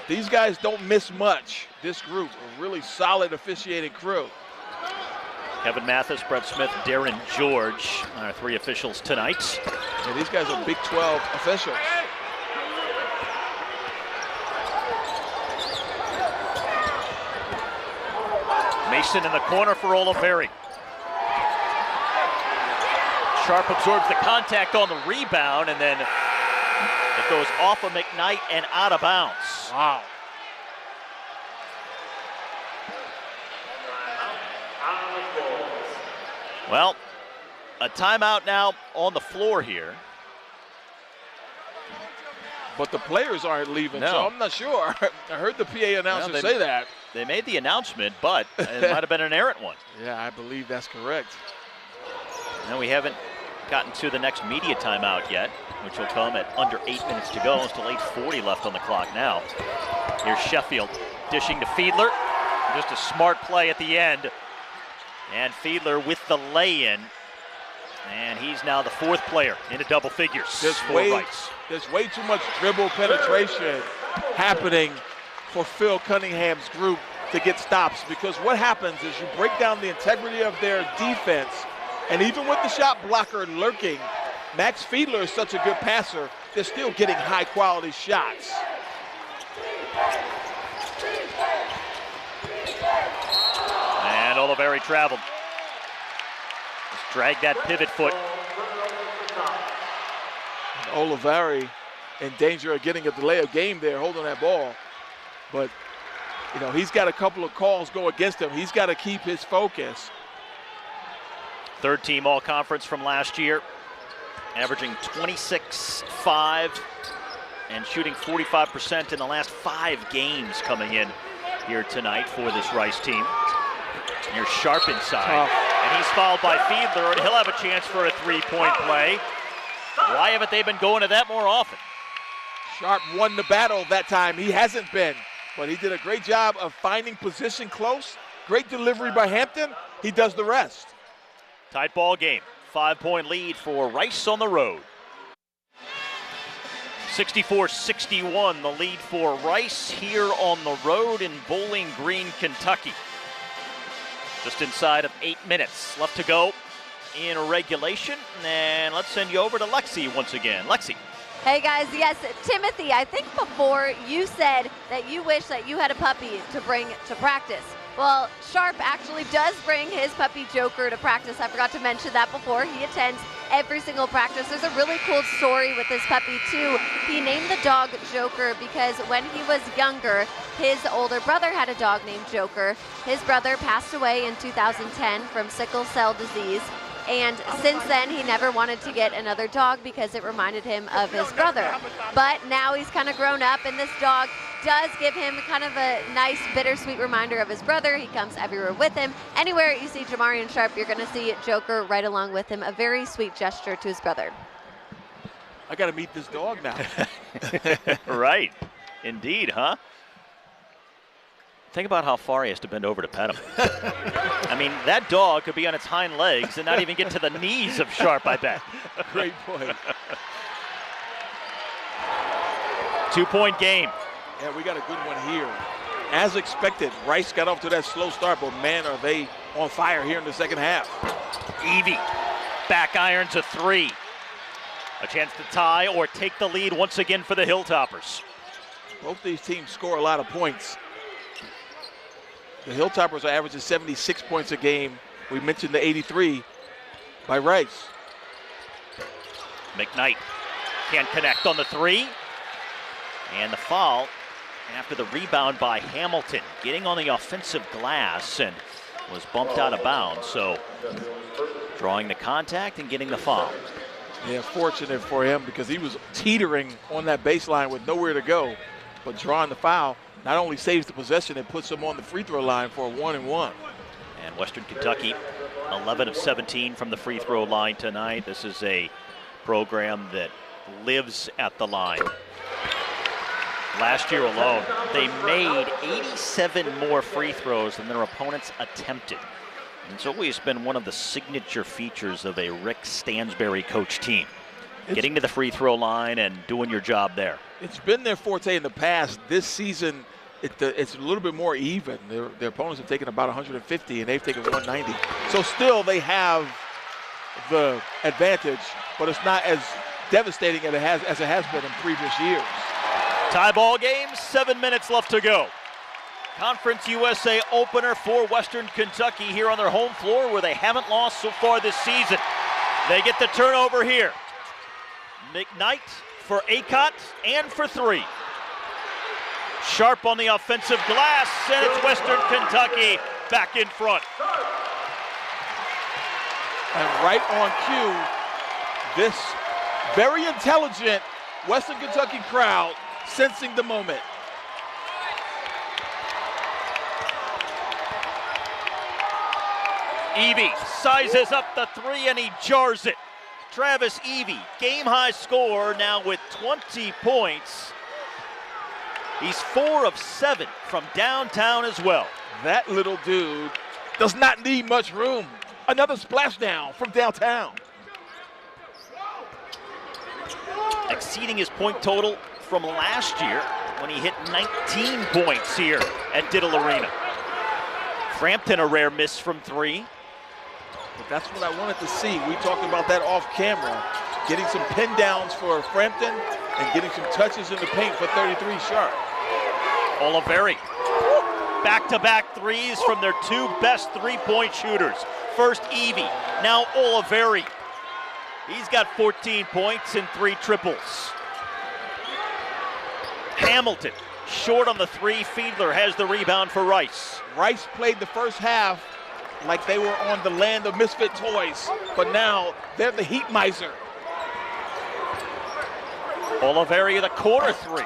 B: These guys don't miss much. This group, a really solid officiating crew.
A: Kevin Mathis, Brett Smith, Darren George, our 3 officials tonight.
B: Yeah, these guys are Big 12 officials.
A: Mason in the corner for Oliveri. Sharp absorbs the contact on the rebound, and then it goes off of McKnight and out of bounds.
B: Wow.
A: Well, a timeout now on the floor here.
B: But the players aren't leaving,
A: No.
B: so I'm not sure. I heard the PA announcer say that.
A: They made the announcement, but it might have been an errant one.
B: Yeah, I believe that's correct.
A: Now we haven't gotten to the next media timeout yet, which will come at under 8 minutes to go. Still 8:40 left on the clock now. Here's Sheffield dishing to Fiedler. Just a smart play at the end. And Fiedler with the lay-in. And he's now the 4th player into double figures for Rice.
B: There's way too much dribble penetration happening for Phil Cunningham's group to get stops, because what happens is you break down the integrity of their defense, and even with the shot blocker lurking, Max Fiedler is such a good passer, they're still getting high-quality shots.
A: And Oliveri traveled. Drag that pivot foot.
B: Olivari in danger of getting a delay of game there, holding that ball. But, you know, he's got a couple of calls go against him. He's got to keep his focus.
A: Third team all-conference from last year, averaging 26.5 and shooting 45% in the last 5 games coming in here tonight for this Rice team. Here's Sharp inside, and he's fouled by Fiedler, and he'll have a chance for a three-point play. Why haven't they been going to that more often?
B: Sharp won the battle that time. He hasn't been, but he did a great job of finding position close. Great delivery by Hampton. He does the rest.
A: Tight ball game. 5-point lead for Rice on the road. 64-61, the lead for Rice here on the road in Bowling Green, Kentucky. Just inside of 8 minutes left to go in regulation. And let's send you over to Lexi once again. Lexi.
C: Hey guys, yes, Timothy, I think before you said that you wish that you had a puppy to bring to practice. Well, Sharp actually does bring his puppy Joker to practice. I forgot to mention that before. He attends every single practice. There's a really cool story with this puppy too. He named the dog Joker because when he was younger, his older brother had a dog named Joker. His brother passed away in 2010 from sickle cell disease. And since then, he never wanted to get another dog because it reminded him of his brother. But now he's kind of grown up, and this dog does give him kind of a nice, bittersweet reminder of his brother. He comes everywhere with him. Anywhere you see Jamarian Sharp, you're going to see Joker right along with him. A very sweet gesture to his brother.
B: I got to meet this dog now.
A: Right. Indeed, huh? Think about how far he has to bend over to pet him. I mean, that dog could be on its hind legs and not even get to the knees of Sharp, I bet.
B: Great point.
A: 2-point game.
B: Yeah, we got a good one here. As expected, Rice got off to that slow start, but man, are they on fire here in the second half.
A: Evie back irons a 3. A chance to tie or take the lead once again for the Hilltoppers.
B: Both these teams score a lot of points. The Hilltoppers are averaging 76 points a game. We mentioned the 83 by Rice.
A: McKnight can't connect on the 3. And the foul after the rebound by Hamilton, getting on the offensive glass and was bumped out of bounds. So drawing the contact and getting the foul.
B: Yeah, fortunate for him because he was teetering on that baseline with nowhere to go. But drawing the foul not only saves the possession, it puts him on the free throw line for a 1-and-1.
A: And Western Kentucky, 11 of 17 from the free throw line tonight. This is a program that lives at the line. Last year alone, they made 87 more free throws than their opponents attempted. And it's always been one of the signature features of a Rick Stansberry coach team. Getting to the free throw line and doing your job there.
B: It's been their forte in the past. This season, it's a little bit more even. Their opponents have taken about 150, and they've taken 190. So still, they have the advantage, but it's not as devastating as it has been in previous years.
A: Tie ball game, 7 minutes left to go. Conference USA opener for Western Kentucky here on their home floor where they haven't lost so far this season. They get the turnover here. McKnight for Acott and for 3. Sharp on the offensive glass, and it's Western Kentucky back in front.
B: And right on cue, this very intelligent Western Kentucky crowd sensing the moment.
A: Evie sizes up the 3 and he jars it. Travis Evie, game-high score now with 20 points. He's 4 of 7 from downtown as well.
B: That little dude does not need much room. Another splashdown from downtown.
A: Exceeding his point total from last year when he hit 19 points here at Diddle Arena. Frampton a rare miss from 3.
B: But that's what I wanted to see. We talked about that off camera. Getting some pin downs for Frampton and getting some touches in the paint for 33 Sharp.
A: Olivari. Back-to-back threes from their 2 best 3-point shooters. First Evie, now Oliveri. He's got 14 points and 3 triples. Hamilton, short on the 3. Fiedler has the rebound for Rice.
B: Rice played the first half like they were on the land of misfit toys, but now they're the heat miser.
A: Oliveri, the corner 3.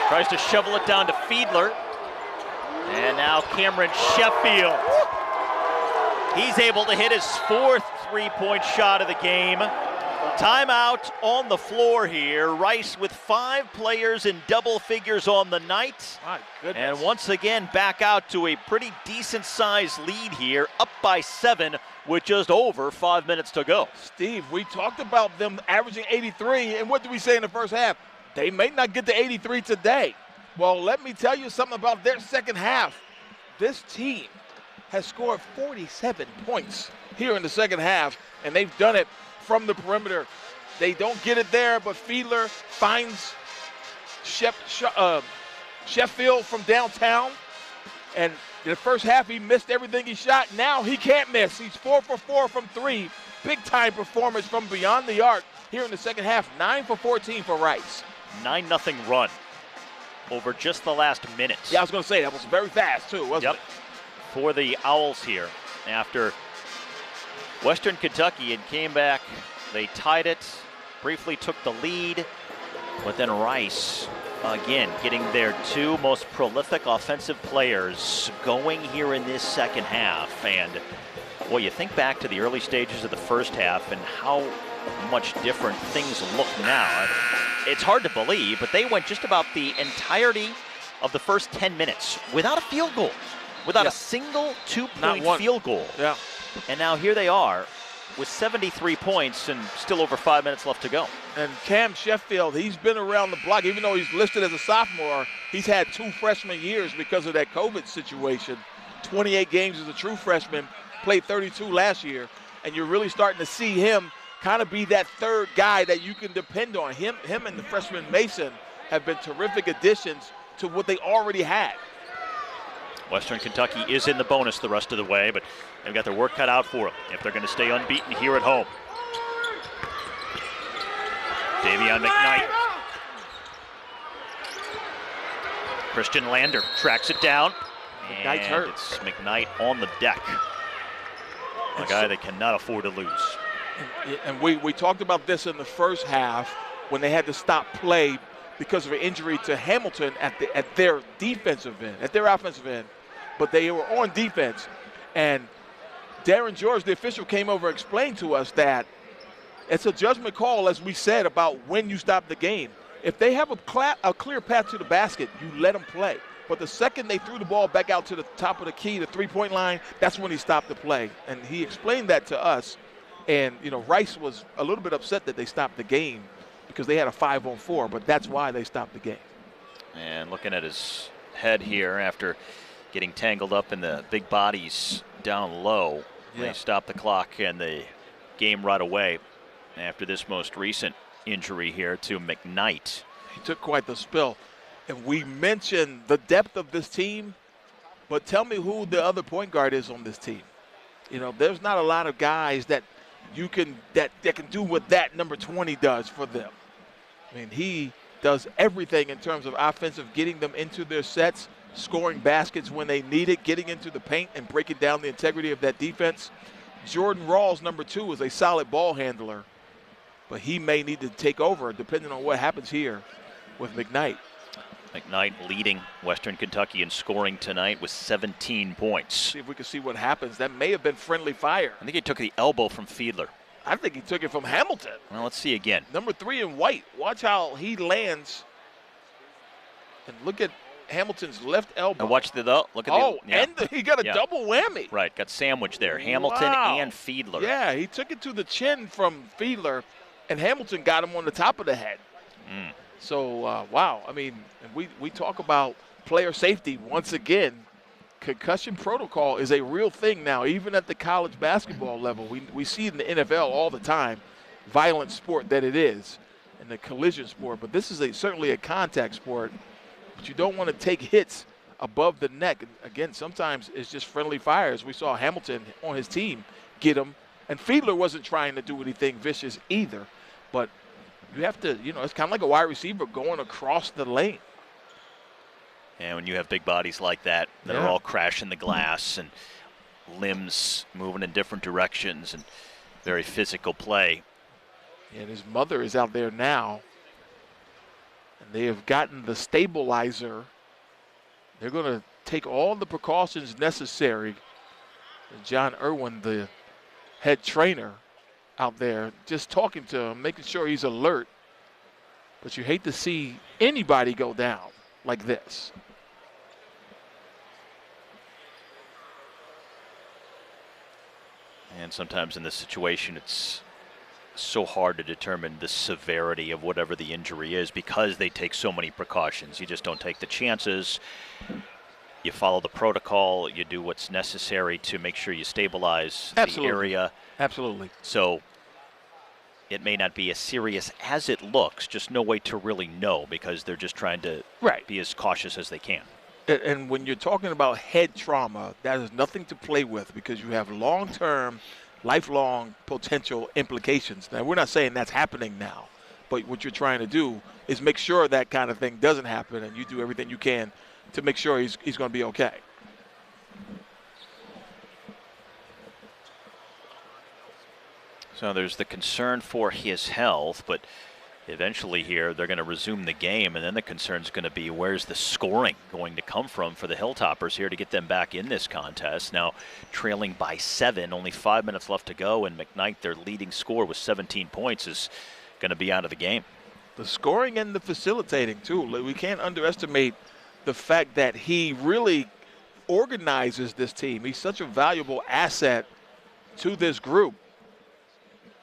A: Tries to shovel it down to Fiedler. And now Cameron Sheffield. He's able to hit his 4th three-point shot of the game. Timeout on the floor here. Rice with 5 players in double figures on the night.
B: My goodness.
A: And once again, back out to a pretty decent-sized lead here, up by 7 with just over 5 minutes to go.
B: Steve, we talked about them averaging 83, and what did we say in the first half? They may not get to 83 today. Well, let me tell you something about their second half. This team has scored 47 points here in the second half, and they've done it from the perimeter. They don't get it there, but Fiedler finds Sheffield from downtown. And in the first half, he missed everything he shot. Now he can't miss. He's 4 for 4 from 3. Big-time performance from beyond the arc here in the second half. 9 for 14 for Rice.
A: 9-0 run over just the last minute.
B: Yeah, I was going to say, that was very fast, too, wasn't it?
A: For the Owls here after Western Kentucky and came back. They tied it, briefly took the lead, but then Rice, again, getting their 2 most prolific offensive players going here in this second half. And, well, you think back to the early stages of the first half and how much different things look now. It's hard to believe, but they went just about the entirety of the first 10 minutes without a field goal, without a single 2-point field goal.
B: Yeah.
A: And now here they are with 73 points and still over 5 minutes left to go.
B: And Cam Sheffield, he's been around the block. Even though he's listed as a sophomore, he's had 2 freshman years because of that COVID situation. 28 games as a true freshman, played 32 last year. And you're really starting to see him kind of be that third guy that you can depend on. Him and the freshman Mason have been terrific additions to what they already had.
A: Western Kentucky is in the bonus the rest of the way, but they've got their work cut out for them if they're going to stay unbeaten here at home. Davion McKnight. Christian Lander tracks it down.
B: McKnight's hurt.
A: It's McKnight on the deck. A guy that cannot afford to lose.
B: And we talked about this in the first half when they had to stop play because of an injury to Hamilton at their defensive end, at their offensive end. But they were on defense. And Darren George, the official, came over and explained to us that it's a judgment call, as we said, about when you stop the game. If they have a clear path to the basket, you let them play. But the second they threw the ball back out to the top of the key, the three-point line, that's when he stopped the play. And he explained that to us. And, you know, Rice was a little bit upset that they stopped the game because they had a 5-on-4, but that's why they stopped the game.
A: And looking at his head here after getting tangled up in the big bodies down low, they stopped the clock and the game right away after this most recent injury here to McKnight.
B: He took quite the spill. And we mentioned the depth of this team, but tell me who the other point guard is on this team. You know, there's not a lot of guys that that can do what that number 20 does for them. I mean, he does everything in terms of offensive, getting them into their sets, scoring baskets when they need it, getting into the paint and breaking down the integrity of that defense. Jordan Rawls, number 2, is a solid ball handler, but he may need to take over depending on what happens here with McKnight.
A: McKnight leading Western Kentucky in scoring tonight with 17 points.
B: See if we can see what happens. That may have been friendly fire.
A: I think he took the elbow from Fiedler.
B: I think he took it from Hamilton.
A: Well, let's see again.
B: Number 3 in white. Watch how he lands. And look at Hamilton's left elbow.
A: And watch look at
B: he got a double whammy.
A: Right, got sandwiched there. Hamilton and Fiedler.
B: Yeah, he took it to the chin from Fiedler, and Hamilton got him on the top of the head. So, wow. I mean, we talk about player safety once again. Concussion protocol is a real thing now, even at the college basketball level. We see it in the NFL all the time, violent sport that it is, and the collision sport. But this is certainly a contact sport. But you don't want to take hits above the neck. Again, sometimes it's just friendly fires. We saw Hamilton on his team get him, and Fiedler wasn't trying to do anything vicious either. But you have to, it's kind of like a wide receiver going across the lane.
A: And when you have big bodies like that are all crashing the glass and limbs moving in different directions and very physical play.
B: And his mother is out there now. And they have gotten the stabilizer. They're going to take all the precautions necessary. And John Irwin, the head trainer out there, just talking to him, making sure he's alert. But you hate to see anybody go down like this.
A: And sometimes in this situation, it's so hard to determine the severity of whatever the injury is because they take so many precautions. You just don't take the chances. You follow the protocol. You do what's necessary to make sure you stabilize the area.
B: Absolutely.
A: So it may not be as serious as it looks, just no way to really know because they're just trying to be as cautious as they can.
B: And when you're talking about head trauma, that is nothing to play with because you have long-term, lifelong potential implications. Now, we're not saying that's happening now, but what you're trying to do is make sure that kind of thing doesn't happen, and you do everything you can to make sure he's going to be okay.
A: So there's the concern for his health, but eventually here they're going to resume the game, and then the concern is going to be where's the scoring going to come from for the Hilltoppers here to get them back in this contest. Now trailing by 7, only 5 minutes left to go, and McKnight, their leading scorer with 17 points, is going to be out of the game.
B: The scoring and the facilitating too. We can't underestimate the fact that he really organizes this team. He's such a valuable asset to this group.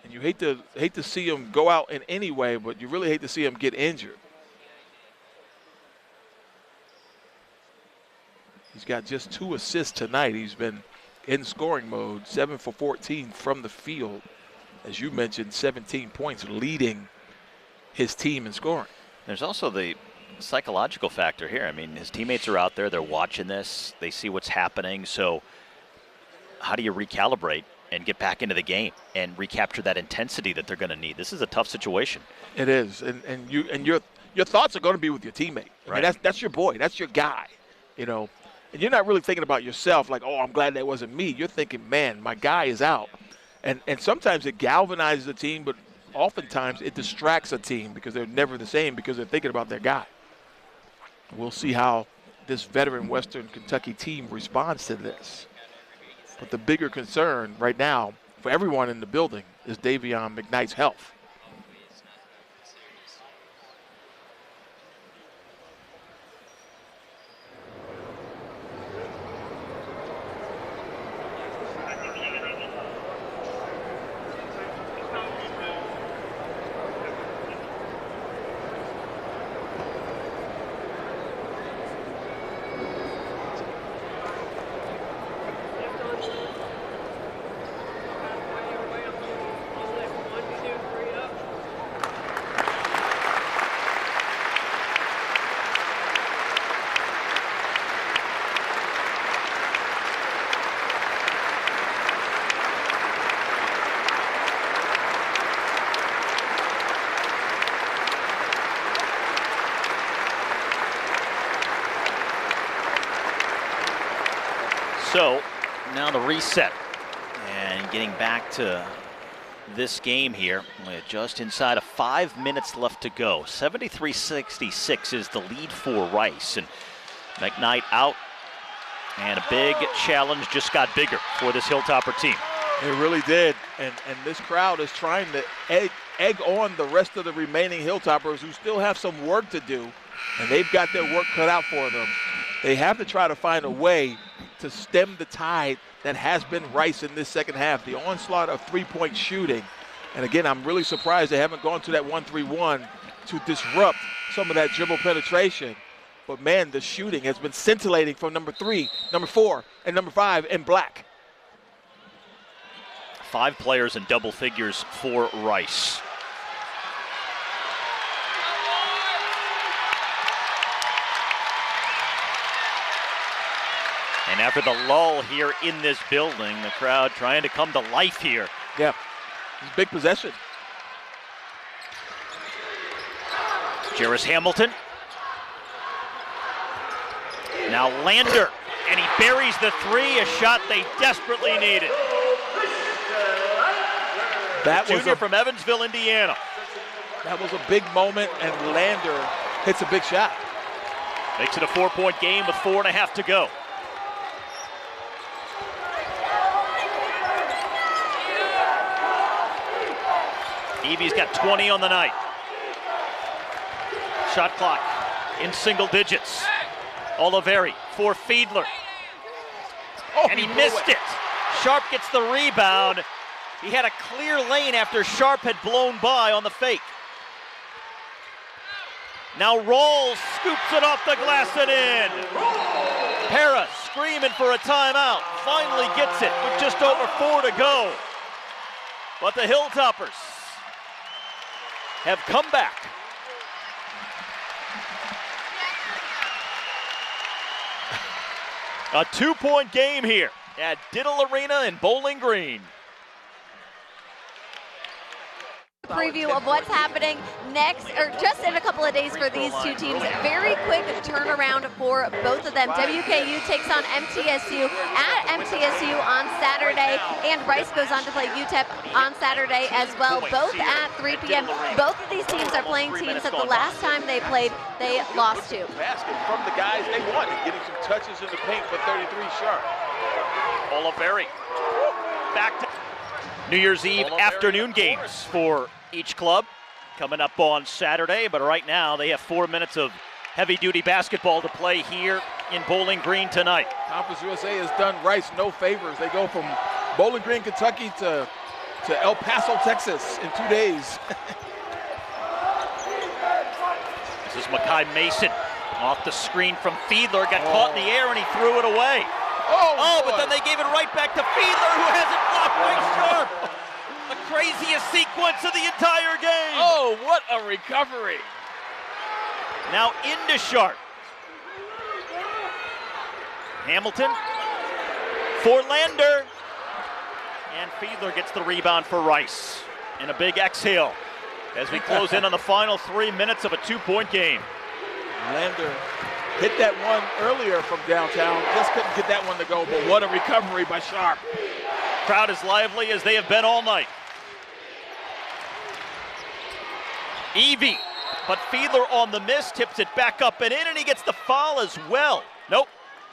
B: And you hate to see him go out in any way, but you really hate to see him get injured. He's got just 2 assists tonight. He's been in scoring mode, 7 for 14 from the field. As you mentioned, 17 points, leading his team in scoring.
A: There's also the psychological factor here. I mean, his teammates are out there. They're watching this. They see what's happening. So how do you recalibrate and get back into the game and recapture that intensity that they're going to need? This is a tough situation.
B: It is, and your thoughts are going to be with your teammate. I mean, that's your boy, that's your guy, and you're not really thinking about yourself like, oh, I'm glad that wasn't me. You're thinking, man, my guy is out, and sometimes it galvanizes the team, but oftentimes it distracts a team because they're never the same because they're thinking about their guy. We'll see how this veteran Western Kentucky team responds to this. But the bigger concern right now for everyone in the building is Davion McKnight's health.
A: So now the reset and getting back to this game here with just inside of 5 minutes left to go. 73-66 is the lead for Rice, and McKnight out, and a big challenge just got bigger for this Hilltopper team.
B: It really did, and this crowd is trying to egg on the rest of the remaining Hilltoppers who still have some work to do, and they've got their work cut out for them. They have to try to find a way to stem the tide that has been Rice in this second half. The onslaught of three-point shooting. And again, I'm really surprised they haven't gone to that 1-3-1 to disrupt some of that dribble penetration. But man, the shooting has been scintillating from number 3, number 4, and number 5 in black.
A: 5 players in double figures for Rice. And after the lull here in this building, the crowd trying to come to life here.
B: Yeah, it's a big possession.
A: Jarris Hamilton. Now Lander, and he buries the three, a shot they desperately needed.
B: That was
A: Junior from Evansville, Indiana.
B: That was a big moment, and Lander hits a big shot.
A: Makes it a 4-point game with 4.5 to go. Evie's got 20 on the night. Shot clock in single digits. Oliveri for Fiedler. And he missed it. Sharp gets the rebound. He had a clear lane after Sharp had blown by on the fake. Now Rawls scoops it off the glass and in. Para screaming for a timeout. Finally gets it with just over 4 to go. But the Hilltoppers have come back. A 2-point game here at Diddle Arena in Bowling Green.
C: Preview of what's happening next, or just in a couple of days for these two teams. Very quick turnaround for both of them. WKU takes on MTSU at MTSU on Saturday, and Rice goes on to play UTEP on Saturday as well, both at 3 p.m. Both of these teams are playing teams that the last time they played, they lost to.
B: Basket from the guys they wanted, getting some touches in the paint for 33 Sharp.
A: Oliveri back to New Year's Eve afternoon games for each club coming up on Saturday, but right now they have 4 minutes of heavy-duty basketball to play here in Bowling Green tonight.
B: Conference USA has done Rice no favors. They go from Bowling Green, Kentucky to El Paso, Texas in 2 days.
A: This is Makai Mason off the screen from Fiedler, got caught in the air and he threw it away. But then they gave it right back to Fiedler, who has it blocked by Sharp. The craziest sequence of the entire game.
B: Oh, what a recovery.
A: Now into Sharp. Hamilton for Lander. And Fiedler gets the rebound for Rice. And a big exhale as we close in on the final 3 minutes of a 2-point game.
B: Lander hit that one earlier from downtown. Just couldn't get that one to go, but what a recovery by Sharp.
A: Crowd as lively as they have been all night. Evie, but Fiedler on the miss, tips it back up and in, and he gets the foul as well. Nope,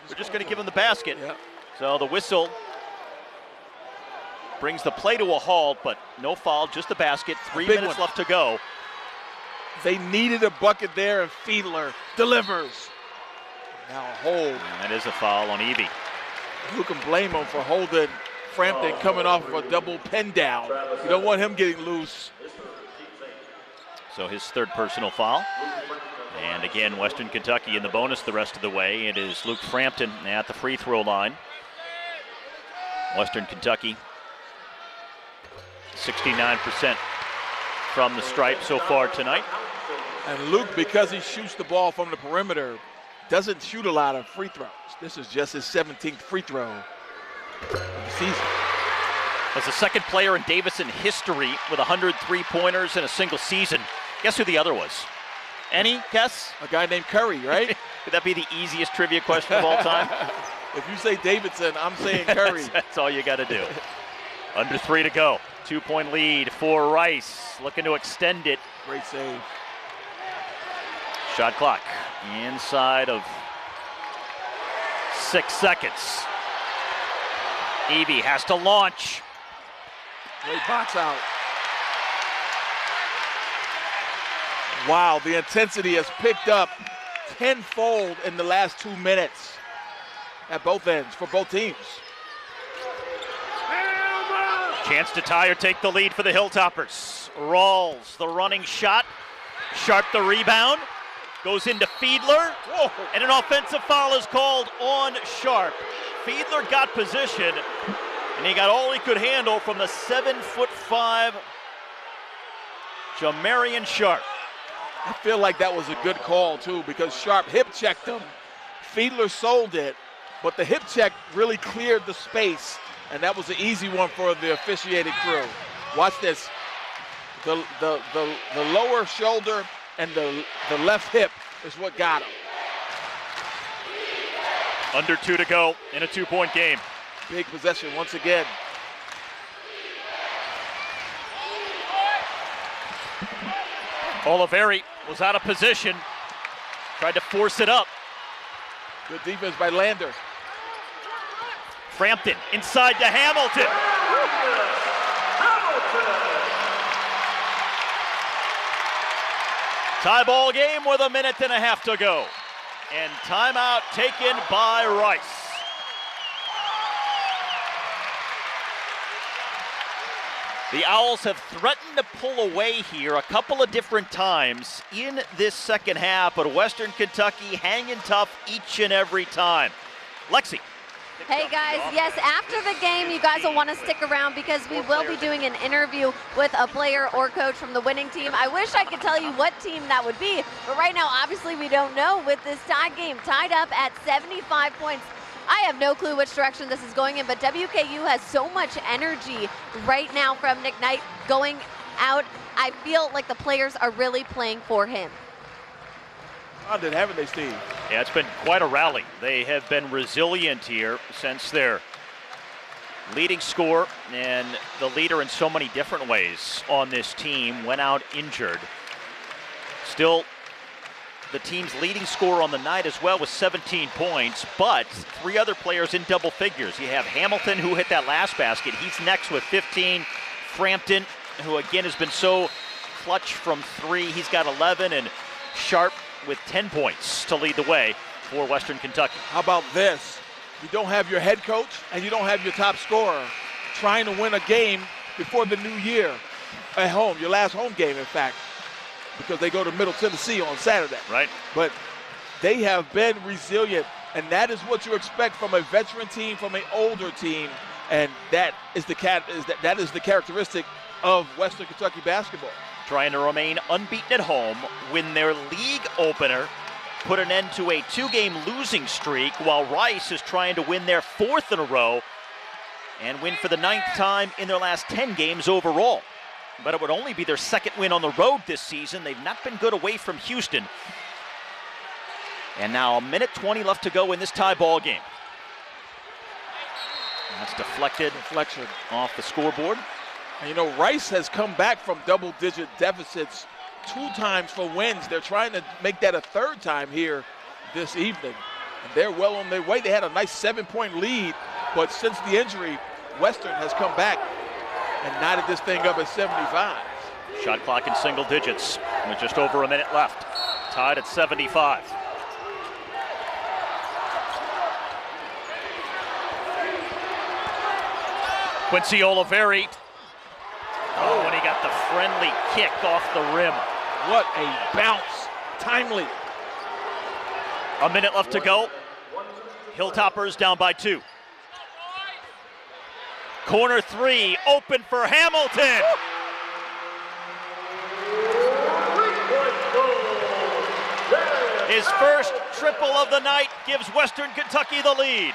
A: we're just going to give him the basket.
B: Yep.
A: So the whistle brings the play to a halt, but no foul, just the basket. 3 minutes left to go.
B: They needed a bucket there, and Fiedler delivers. Now a hold.
A: And that is a foul on Evie.
B: Who can blame him for holding Frampton coming off of a double pin down? You don't want him getting loose.
A: So his third personal foul. And again, Western Kentucky in the bonus the rest of the way. It is Luke Frampton at the free throw line. Western Kentucky, 69% from the stripe so far tonight.
B: And Luke, because he shoots the ball from the perimeter, doesn't shoot a lot of free throws. This is just his 17th free throw of the season.
A: As the second player in Davison history with 100 three-pointers in a single season. Guess who the other was? Any guess?
B: A guy named Curry, right?
A: Could that be the easiest trivia question of all time?
B: If you say Davidson, I'm saying Curry.
A: That's all you got to do. Under 3 to go. 2-point lead for Rice. Looking to extend it.
B: Great save.
A: Shot clock inside of 6 seconds. Evie has to launch.
B: Great box out. Wow, the intensity has picked up tenfold in the last 2 minutes at both ends for both teams.
A: Chance to tie or take the lead for the Hilltoppers. Rawls, the running shot. Sharp the rebound. Goes into Fiedler. Whoa. And an offensive foul is called on Sharp. Fiedler got position, and he got all he could handle from the 7'5" Jamarian Sharp.
B: I feel like that was a good call, too, because Sharp hip checked him. Fiedler sold it, but the hip check really cleared the space, and that was an easy one for the officiating crew. Watch this. The lower shoulder and the left hip is what got him.
A: Under 2 to go in a 2-point game.
B: Big possession once again.
A: Oliveri was out of position. Tried to force it up.
B: Good defense by Lander.
A: Frampton inside to Hamilton. Tie ball game with 1.5 minutes to go. And timeout taken by Rice. The Owls have threatened to pull away here a couple of different times in this second half, but Western Kentucky hanging tough each and every time. Lexi.
C: Hey guys, yes, after the game you guys will want to stick around because we will be doing an interview with a player or coach from the winning team. I wish I could tell you what team that would be, but right now obviously we don't know with this tie game tied up at 75 points. I have no clue which direction this is going in, but WKU has so much energy right now from Nick Knight going out. I feel like the players are really playing for him.
B: Haven't they, Steve?
A: Yeah, it's been quite a rally. They have been resilient here since their leading scorer and the leader in so many different ways on this team went out injured. Still, the team's leading scorer on the night as well with 17 points, but 3 other players in double figures. You have Hamilton, who hit that last basket. He's next with 15. Frampton, who again has been so clutch from 3. He's got 11, and Sharp with 10 points to lead the way for Western Kentucky.
B: How about this? You don't have your head coach and you don't have your top scorer trying to win a game before the new year at home, your last home game, in fact, because they go to Middle Tennessee on Saturday.
A: Right.
B: But they have been resilient, and that is what you expect from a veteran team, from an older team, and that is the characteristic of Western Kentucky basketball.
A: Trying to remain unbeaten at home, win their league opener, put an end to a 2-game losing streak, while Rice is trying to win their 4th in a row and win for the 9th time in their last 10 games overall. But it would only be their 2nd win on the road this season. They've not been good away from Houston. And now 1:20 minutes left to go in this tie ball game. That's deflected.
B: Deflection
A: off the scoreboard.
B: And you know, Rice has come back from double-digit deficits 2 times for wins. They're trying to make that a 3rd time here this evening. And they're well on their way. They had a nice 7-point lead, but since the injury, Western has come back and knotted this thing up at 75.
A: Shot clock in single digits with just over 1 minute left. Tied at 75. Quincy Oliveri. Oh, and he got the friendly kick off the rim.
B: What a bounce. Timely.
A: 1 minute left to go. Hilltoppers down by 2. Corner 3, open for Hamilton. His first triple of the night gives Western Kentucky the lead.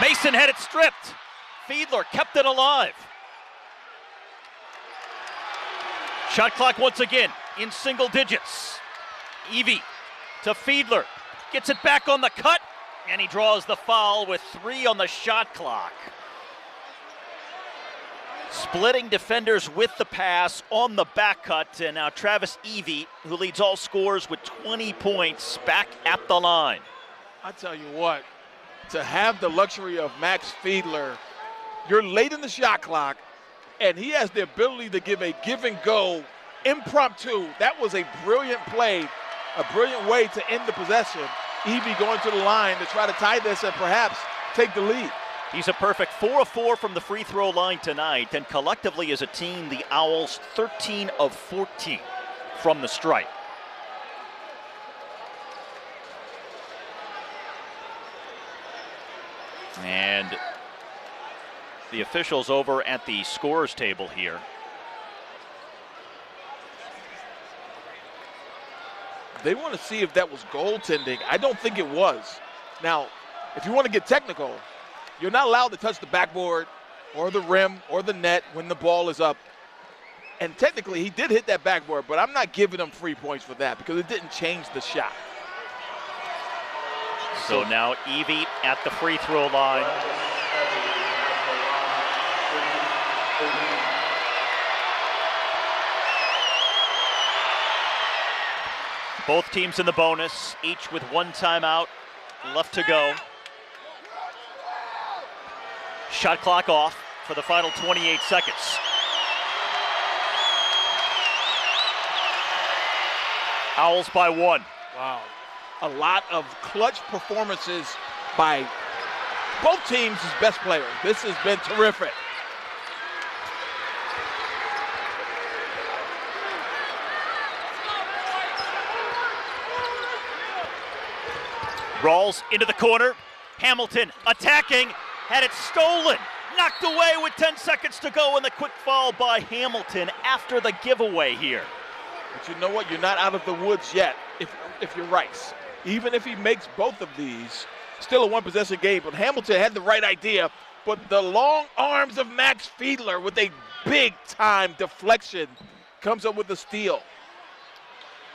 A: Mason had it stripped. Fiedler kept it alive. Shot clock once again in single digits. Evie to Fiedler. Gets it back on the cut, and he draws the foul with 3 on the shot clock. Splitting defenders with the pass on the back cut, and now Travis Evie, who leads all scorers with 20 points, back at the line.
B: I tell you what, to have the luxury of Max Fiedler, you're late in the shot clock, and he has the ability to give a give and go impromptu. That was a brilliant play, a brilliant way to end the possession. Evie going to the line to try to tie this and perhaps take the lead.
A: He's a perfect 4 of 4 from the free throw line tonight, and collectively as a team, the Owls 13 of 14 from the stripe. And the officials over at the scorers table here
B: They want to see if that was goaltending. I don't think it was. Now, if you want to get technical, you're not allowed to touch the backboard or the rim or the net when the ball is up. And technically, he did hit that backboard, but I'm not giving him free points for that because it didn't change the shot.
A: So now Evie at the free throw line. Both teams in the bonus, each with one timeout left to go. Shot clock off for the final 28 seconds. Owls by 1.
B: Wow. A lot of clutch performances by both teams' best players. This has been terrific.
A: Rawls into the corner. Hamilton attacking, had it stolen. Knocked away with 10 seconds to go, and the quick foul by Hamilton after the giveaway here.
B: But you know what? You're not out of the woods yet if you're Rice. Even if he makes both of these, still a one-possession game. But Hamilton had the right idea. But the long arms of Max Fiedler with a big-time deflection comes up with the steal.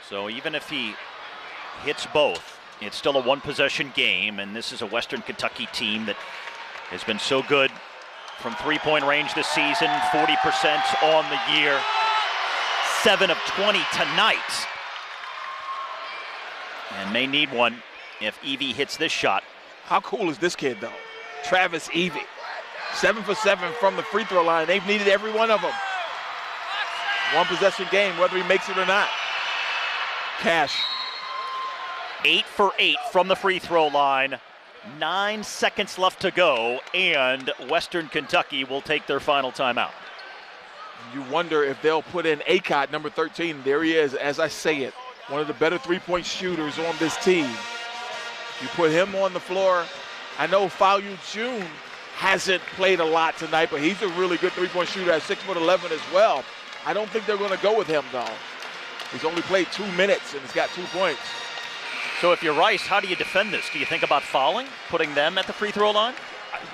A: So even if he hits both, it's still a one-possession game, and this is a Western Kentucky team that has been so good from three-point range this season, 40% on the year, 7 of 20 tonight. And may need one if Evie hits this shot.
B: How cool is this kid, though? Travis Evie, 7 for 7 from the free throw line. They've needed every one of them. One-possession game, whether he makes it or not. Cash.
A: 8 for 8 from the free throw line. 9 seconds left to go, and Western Kentucky will take their final timeout.
B: You wonder if they'll put in Acott, number 13. There he is, as I say it, one of the better three-point shooters on this team. You put him on the floor. I know Fayu June hasn't played a lot tonight, but he's a really good three-point shooter at 6'11" as well. I don't think they're going to go with him, though. He's only played 2 minutes, and he's got 2 points.
A: So if you're Rice, how do you defend this? Do you think about fouling, putting them at the free throw line?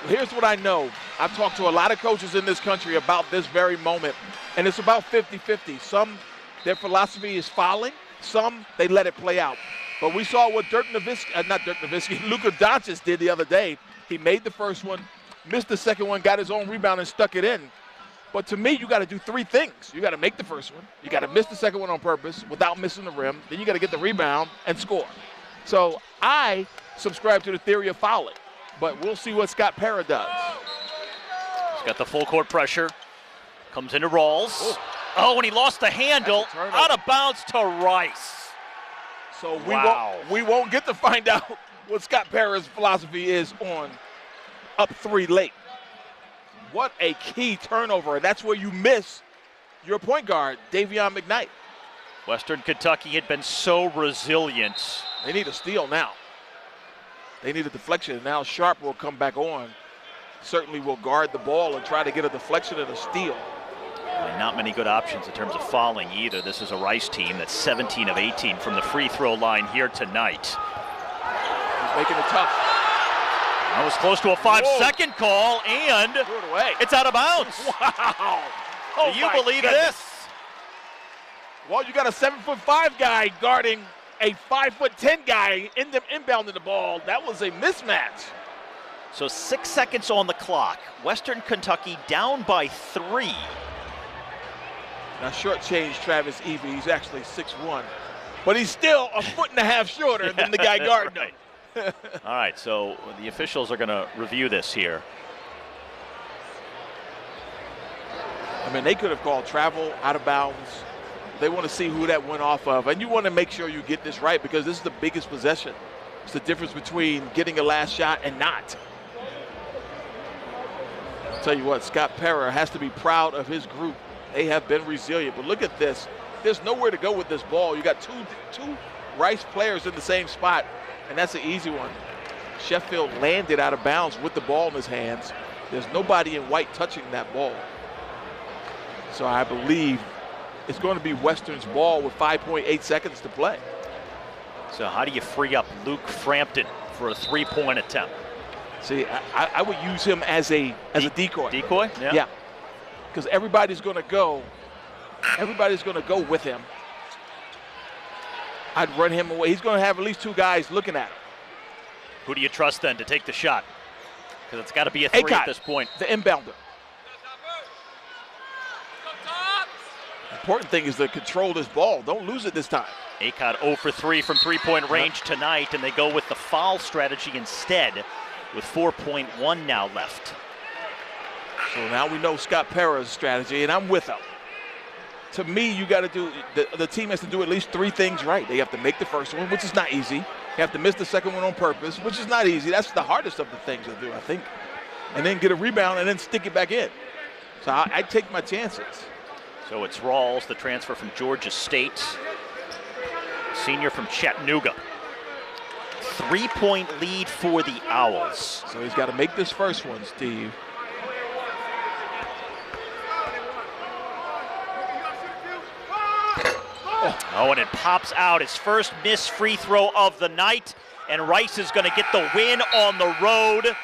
B: Here's what I know. I've talked to a lot of coaches in this country about this very moment, and it's about 50-50. Some, their philosophy is fouling. Some, they let it play out. But we saw what Luka Doncic did the other day. He made the first one, missed the second one, got his own rebound, and stuck it in. But to me, you got to do 3 things. You got to make the first one. You got to miss the second one on purpose without missing the rim. Then you got to get the rebound and score. So I subscribe to the theory of fouling, but we'll see what Scott Pera does.
A: He's got the full court pressure. Comes into Rawls. Oh, and he lost the handle. Out of bounds to Rice.
B: So we won't get to find out what Scott Pera's philosophy is on up 3 late. What a key turnover. That's where you miss your point guard, Davion McKnight.
A: Western Kentucky had been so resilient.
B: They need a steal now. They need a deflection, and now Sharp will come back on. Certainly will guard the ball and try to get a deflection and a steal.
A: And not many good options in terms of fouling either. This is a Rice team that's 17 of 18 from the free throw line here tonight.
B: He's making it tough.
A: That was close to a 5-second call, and it's out of bounds.
B: Wow. Oh,
A: do you believe this?
B: Well, you got a 7'5" guy guarding a 5'10" guy inbounding the ball. That was a mismatch.
A: So 6 seconds on the clock. Western Kentucky down by 3.
B: Now shortchange Travis Evie. He's actually 6'1", but he's still a 1.5 feet shorter than the guy guarding him.
A: All right, so the officials are going to review this here.
B: I mean, they could have called travel, out of bounds. They want to see who that went off of, and you want to make sure you get this right because this is the biggest possession. It's the difference between getting a last shot and not. I'll tell you what, Scott Pera has to be proud of his group. They have been resilient, but look at this. There's nowhere to go with this ball. You got two Rice players in the same spot, and that's an easy one. Sheffield landed out of bounds with the ball in his hands. There's nobody in white touching that ball. So I believe it's going to be Western's ball with 5.8 seconds to play.
A: So how do you free up Luke Frampton for a three-point attempt?
B: See, I would use him as a decoy.
A: Decoy?
B: Yeah. Because everybody's going to go with him. I'd run him away. He's going to have at least two guys looking at him.
A: Who do you trust then to take the shot? Because it's got to be a three
B: Akot,
A: at this point.
B: The inbounder. Important thing is to control this ball. Don't lose it this time.
A: Akot 0 for 3 from three-point range tonight, and they go with the foul strategy instead with 4.1 now left.
B: So now we know Scott Para's strategy, and I'm with him. To me, you got to do, the team has to do at least three things right. They have to make the first one, which is not easy. You have to miss the second one on purpose, which is not easy. That's the hardest of the things to do, I think. And then get a rebound and then stick it back in. So I take my chances.
A: So it's Rawls, the transfer from Georgia State, senior from Chattanooga. 3-point lead for the Owls.
B: So he's got to make this first one, Steve.
A: Oh, and it pops out. His first missed free throw of the night, and Rice is going to get the win on the road.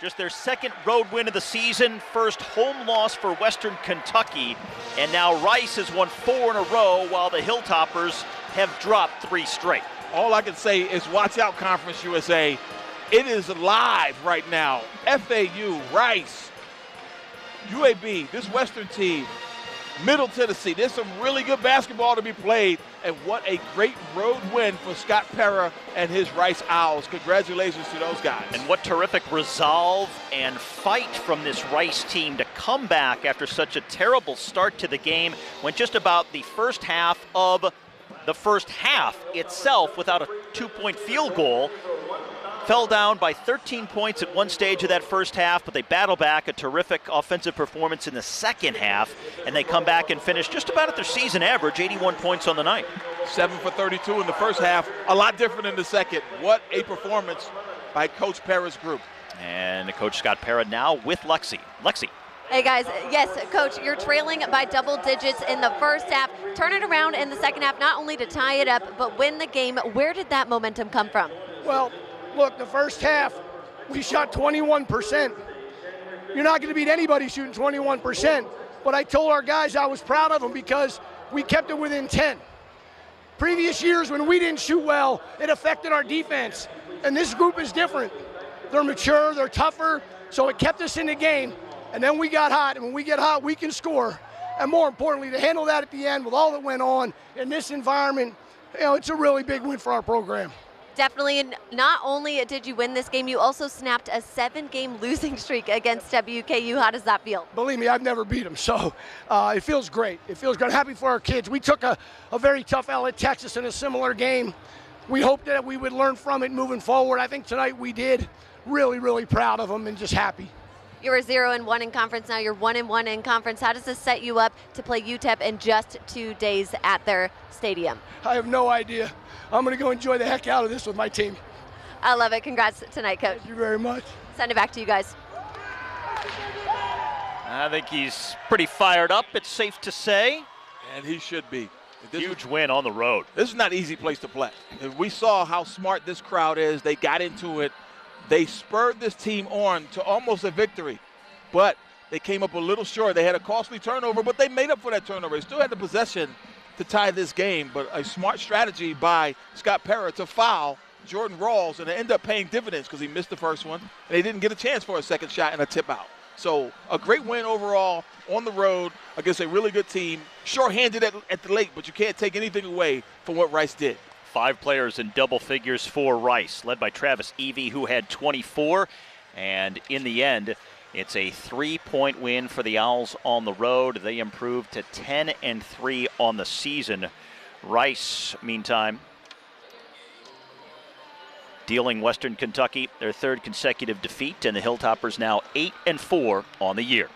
A: Just their second road win of the season, first home loss for Western Kentucky, and now Rice has won 4 in a row while the Hilltoppers have dropped 3 straight.
B: All I can say is watch out, Conference USA. It is live right now. FAU, Rice, UAB, this Western team, Middle Tennessee. There's some really good basketball to be played, and what a great road win for Scott Para and his Rice Owls. Congratulations to those guys.
A: And what terrific resolve and fight from this Rice team to come back after such a terrible start to the game. Went just about the first half of the first half itself without a 2-point field goal. Fell down by 13 points at one stage of that first half, but they battle back. A terrific offensive performance in the second half, and they come back and finish just about at their season average, 81 points on the night.
B: 7 for 32 in the first half, a lot different in the second. What a performance by Coach Para's group.
A: And Coach Scott Para now with Lexi. Lexi.
C: Hey guys, yes, Coach, you're trailing by double digits in the first half. Turn it around in the second half, not only to tie it up, but win the game. Where did that momentum come from?
H: Well, look, the first half, we shot 21%. You're not going to beat anybody shooting 21%. But I told our guys I was proud of them because we kept it within 10. Previous years when we didn't shoot well, it affected our defense. And this group is different. They're mature, they're tougher, so it kept us in the game. And then we got hot, and when we get hot, we can score. And more importantly, to handle that at the end with all that went on in this environment, it's a really big win for our program.
C: Definitely, and not only did you win this game, you also snapped a 7-game losing streak against WKU. How does that feel?
H: Believe me, I've never beat them, so it feels great. It feels good. I'm happy for our kids. We took a very tough L at Texas in a similar game. We hoped that we would learn from it moving forward. I think tonight we did. Really, really proud of them and just happy.
C: You were 0-1 in conference. Now you're 1-1 in conference. How does this set you up to play UTEP in just 2 days at their stadium?
H: I have no idea. I'm going to go enjoy the heck out of this with my team.
C: I love it. Congrats tonight, Coach.
H: Thank you very much.
C: Send it back to you guys.
A: I think he's pretty fired up, it's safe to say.
B: And he should be.
A: Huge win on the road.
B: This is not an easy place to play. We saw how smart this crowd is. They got into it. They spurred this team on to almost a victory, but they came up a little short. They had a costly turnover, but they made up for that turnover. They still had the possession to tie this game, but a smart strategy by Scott Para to foul Jordan Rawls, and it ended up paying dividends because he missed the first one, and they didn't get a chance for a second shot and a tip out. So a great win overall on the road against a really good team. Short-handed at the late, but you can't take anything away from what Rice did.
A: 5 players in double figures for Rice, led by Travis Evie, who had 24. And in the end, it's a 3-point win for the Owls on the road. They improved to 10-3 on the season. Rice, meantime, dealing Western Kentucky their 3rd consecutive defeat, and the Hilltoppers now 8-4 on the year.